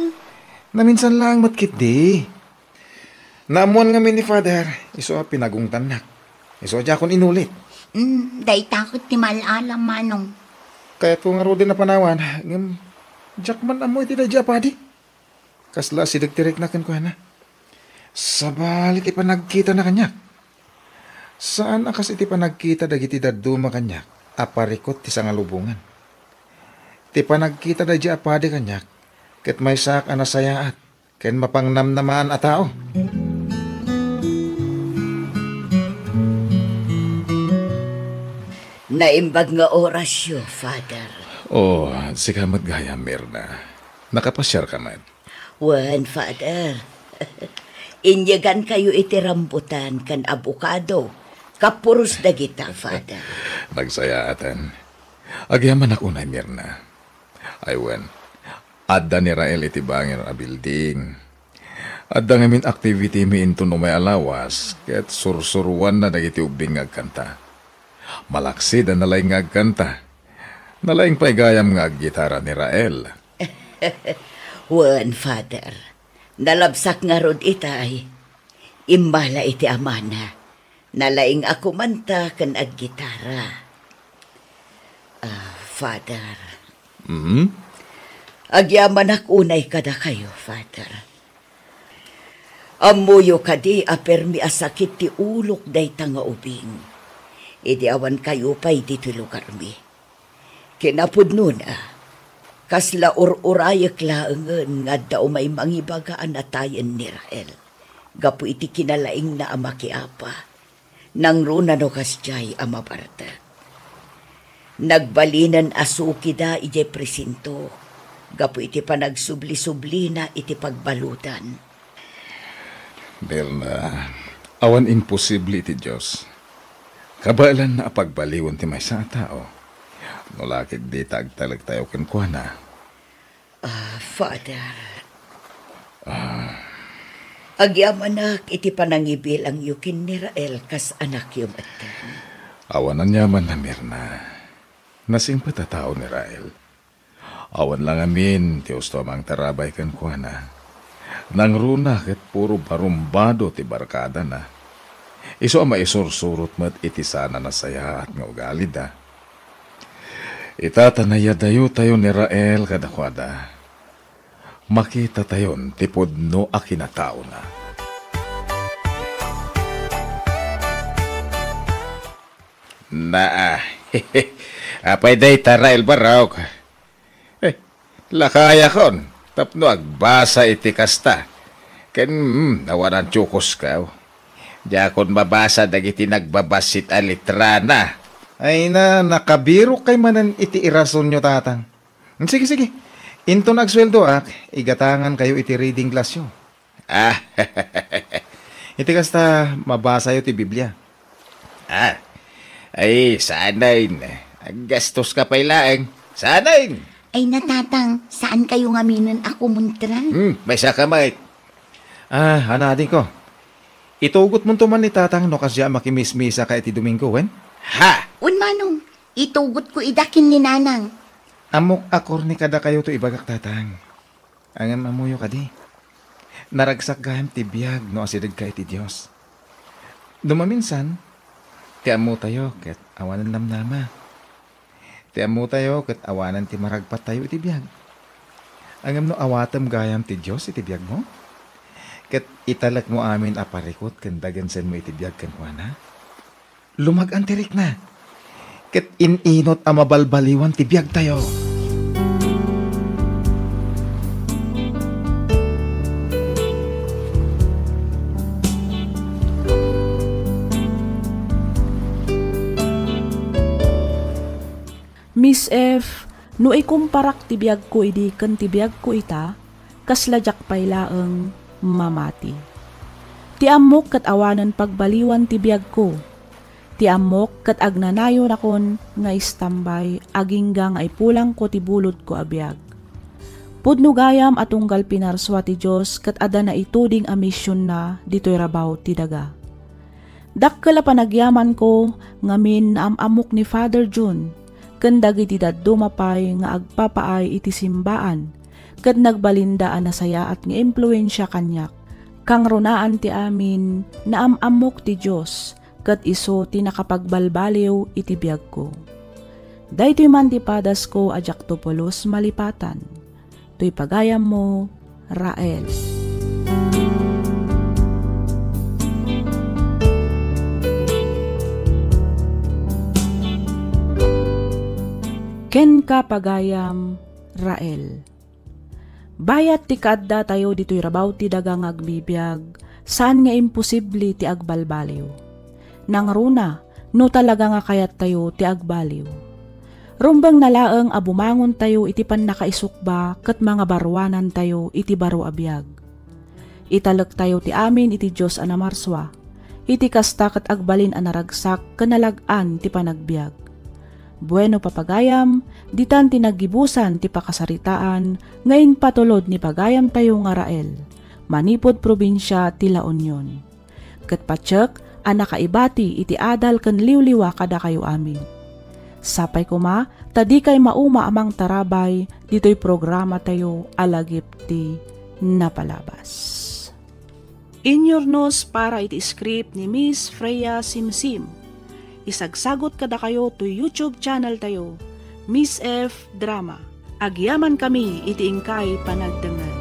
Naminsan lang matkit di. Naamuan nga ni Father, iso pinagungtan nak. Iso dya akong inulit. Day takot ti malalam manong. Kaya ko nga ro din na panawan, Jack man amoy ti da dya padi. Kasla si dagtirek na kan ko na. Sabalit ipanagkita na kanyak. Saan akas iti panagkita dagiti daduma kanyak, aparikot ti sangalubungan. Ti panagkita da di apade kanyak, ket may sak anasayaat, ken mapangnamnamaan a tao. Naimbag nga orasyo, Father. Oh, sikamat gaya, Mirna. Nakapasyar ka man. Wan, Father. Inyagan kayo iti rambutan kan abukado. Kapuros na kita, Father. Nagsayaatan. Agyaman ako na, Mirna. Aywan, adda ni Rael iti bangir a building. Adda ngamin activity mi into no may alawas, ket sursuruan na dagiti ubing ngagkanta. Malaksi da nalaing ngagkanta. Nalaing pa'y gayam ngaggitara ni Rael. Wan, Father. Nalabsak nga rod itay. Imbala iti amana. Nalaing ako manta kan aggitara. Father. Agyaman akunay kada kayo, Father. Amuyo kadi apermi asakit ti ulok day tanga ubing. Idi awan kayo pa'y dito lugar mi. Kinapudno na. Kasla urayak laangan nga daw may mangibagaan na tayan ni Rael. Gapu iti kinalaing na amakiapa. Nang runa no kasjay amabarta. Nagbalinan asuki da ije presinto. Gapu iti panagsubli-subli na iti pagbalutan. Berna, awan imposible iti Diyos. Kabalan na pagbaliwan ti may sa tao. Nulakit di tagtalag tayo kenkwana. Father. Agyaman iti panangibil ang yukin ni Rael kas anak yung atan. Awan niya man na Mirna. Nasing patatao ni Rael. Awan lang amin, ti usto amang tarabay kan kuha na. Nang runa ket puro barumbado ti barkada na. Iso ang maisursurot mat iti sana na saya at nga ugali da. Itatanaya dayo tayo ni Rael kadakwada. Makita tayon ti pudno a kinatao na. Apay day Rael baraw ka. Lakaya kon, tapno agbasa iti kasta. Ken nawanan tsukos ka. Diya kon mabasa dagiti nagbabasit a litrana. Ay nakabiro kay manan iti irason nyo tatang. Sige. Into nagsweldo igatangan kayo iti reading class nyo. Iti kasta mabasa yo ti Biblia. Ay, sanay na. Gastos ka pa ilaeng. Sanay. Ay natatang, saan kayo ngaminan ako muntran? May saka mait. Hanadin ko. Itugot mo tuman ni tatang no kasya makimismisa ka iti Domingo, wen? Ha! Manong, itugot ko idakin ni nanang. Amok akor ni kada kayo to ibagak tatang. Angam amuyo ka di. Naragsak gaham ti biyag no asidag ka iti Diyos. Dumaminsan, ti amu tayo ket awanan namnama. Ti amu tayo ket awanan ti maragpat tayo iti biyag. Angam no awatam gayam ti Diyos iti biyag mo. Ket italak mo amin aparikot ken dagansen mo iti biyag ken kuana. Lumag-an tirik na. Ket ininot a mabalbaliwan ti biyag tayo. Miss F, no ikumparak ti biyag ko idi ken ti biyag ko ita, kasladyak paylaeng mamati. Ti amok ket awanan pagbaliwan ti biyag ko. Ti amok ket agnanayon akon nga istambay aginggang ay pulang ko ti bulod ko abiyag. Pudno gayam atunggal pinarswa ti Dios ket ada na ituding a misyon na ditoy rabaw ti daga. Dakkel a panagyaman ko ngamin na amok ni Father June ken dagiti daddo mapay nga agpapaay iti simbaan ket nagbalindaan na saya at nga impluwensya kanyak kang runaan ti amin na amok ti Dios ket iso ti nakapagbalbaliw iti biyag ko. Daytoy man ti padas ko ajak Topolos malipatan. Toy pagayam mo, Rael. Ken ka pagayam, Rael. Bayat ti kadda tayo dito'y rabaw ti dagang agbibiyag, saan nga imposible ti agbalbaliw. Nang runa, no talaga nga kayat tayo ti agbaliw. Rumbang nalaeng abumangon tayo iti pan nakaisukba ket mga barwanan tayo iti baro abiyag. Italek tayo ti amin iti Diyos anamarswa, iti kasta ket agbalin anaragsak kenalag-an ti panagbiag. Bueno papagayam, ditan tinagibusan ti pakasaritaan, ngayon patulod ni pagayam tayo nga Rael, manipod probinsya ti La Union. Ket patsek, anakaibati iti adal ken liwliwa kada kayo amin. Sapay kuma, tadi kay mauma amang tarabay, dito'y programa tayo alagip ti napalabas. In your nose para iti script ni Miss Freya Simsim. Isagsagot kada kayo to YouTube channel tayo, Miss F Drama. Agyaman kami iti ingkay panagdangag.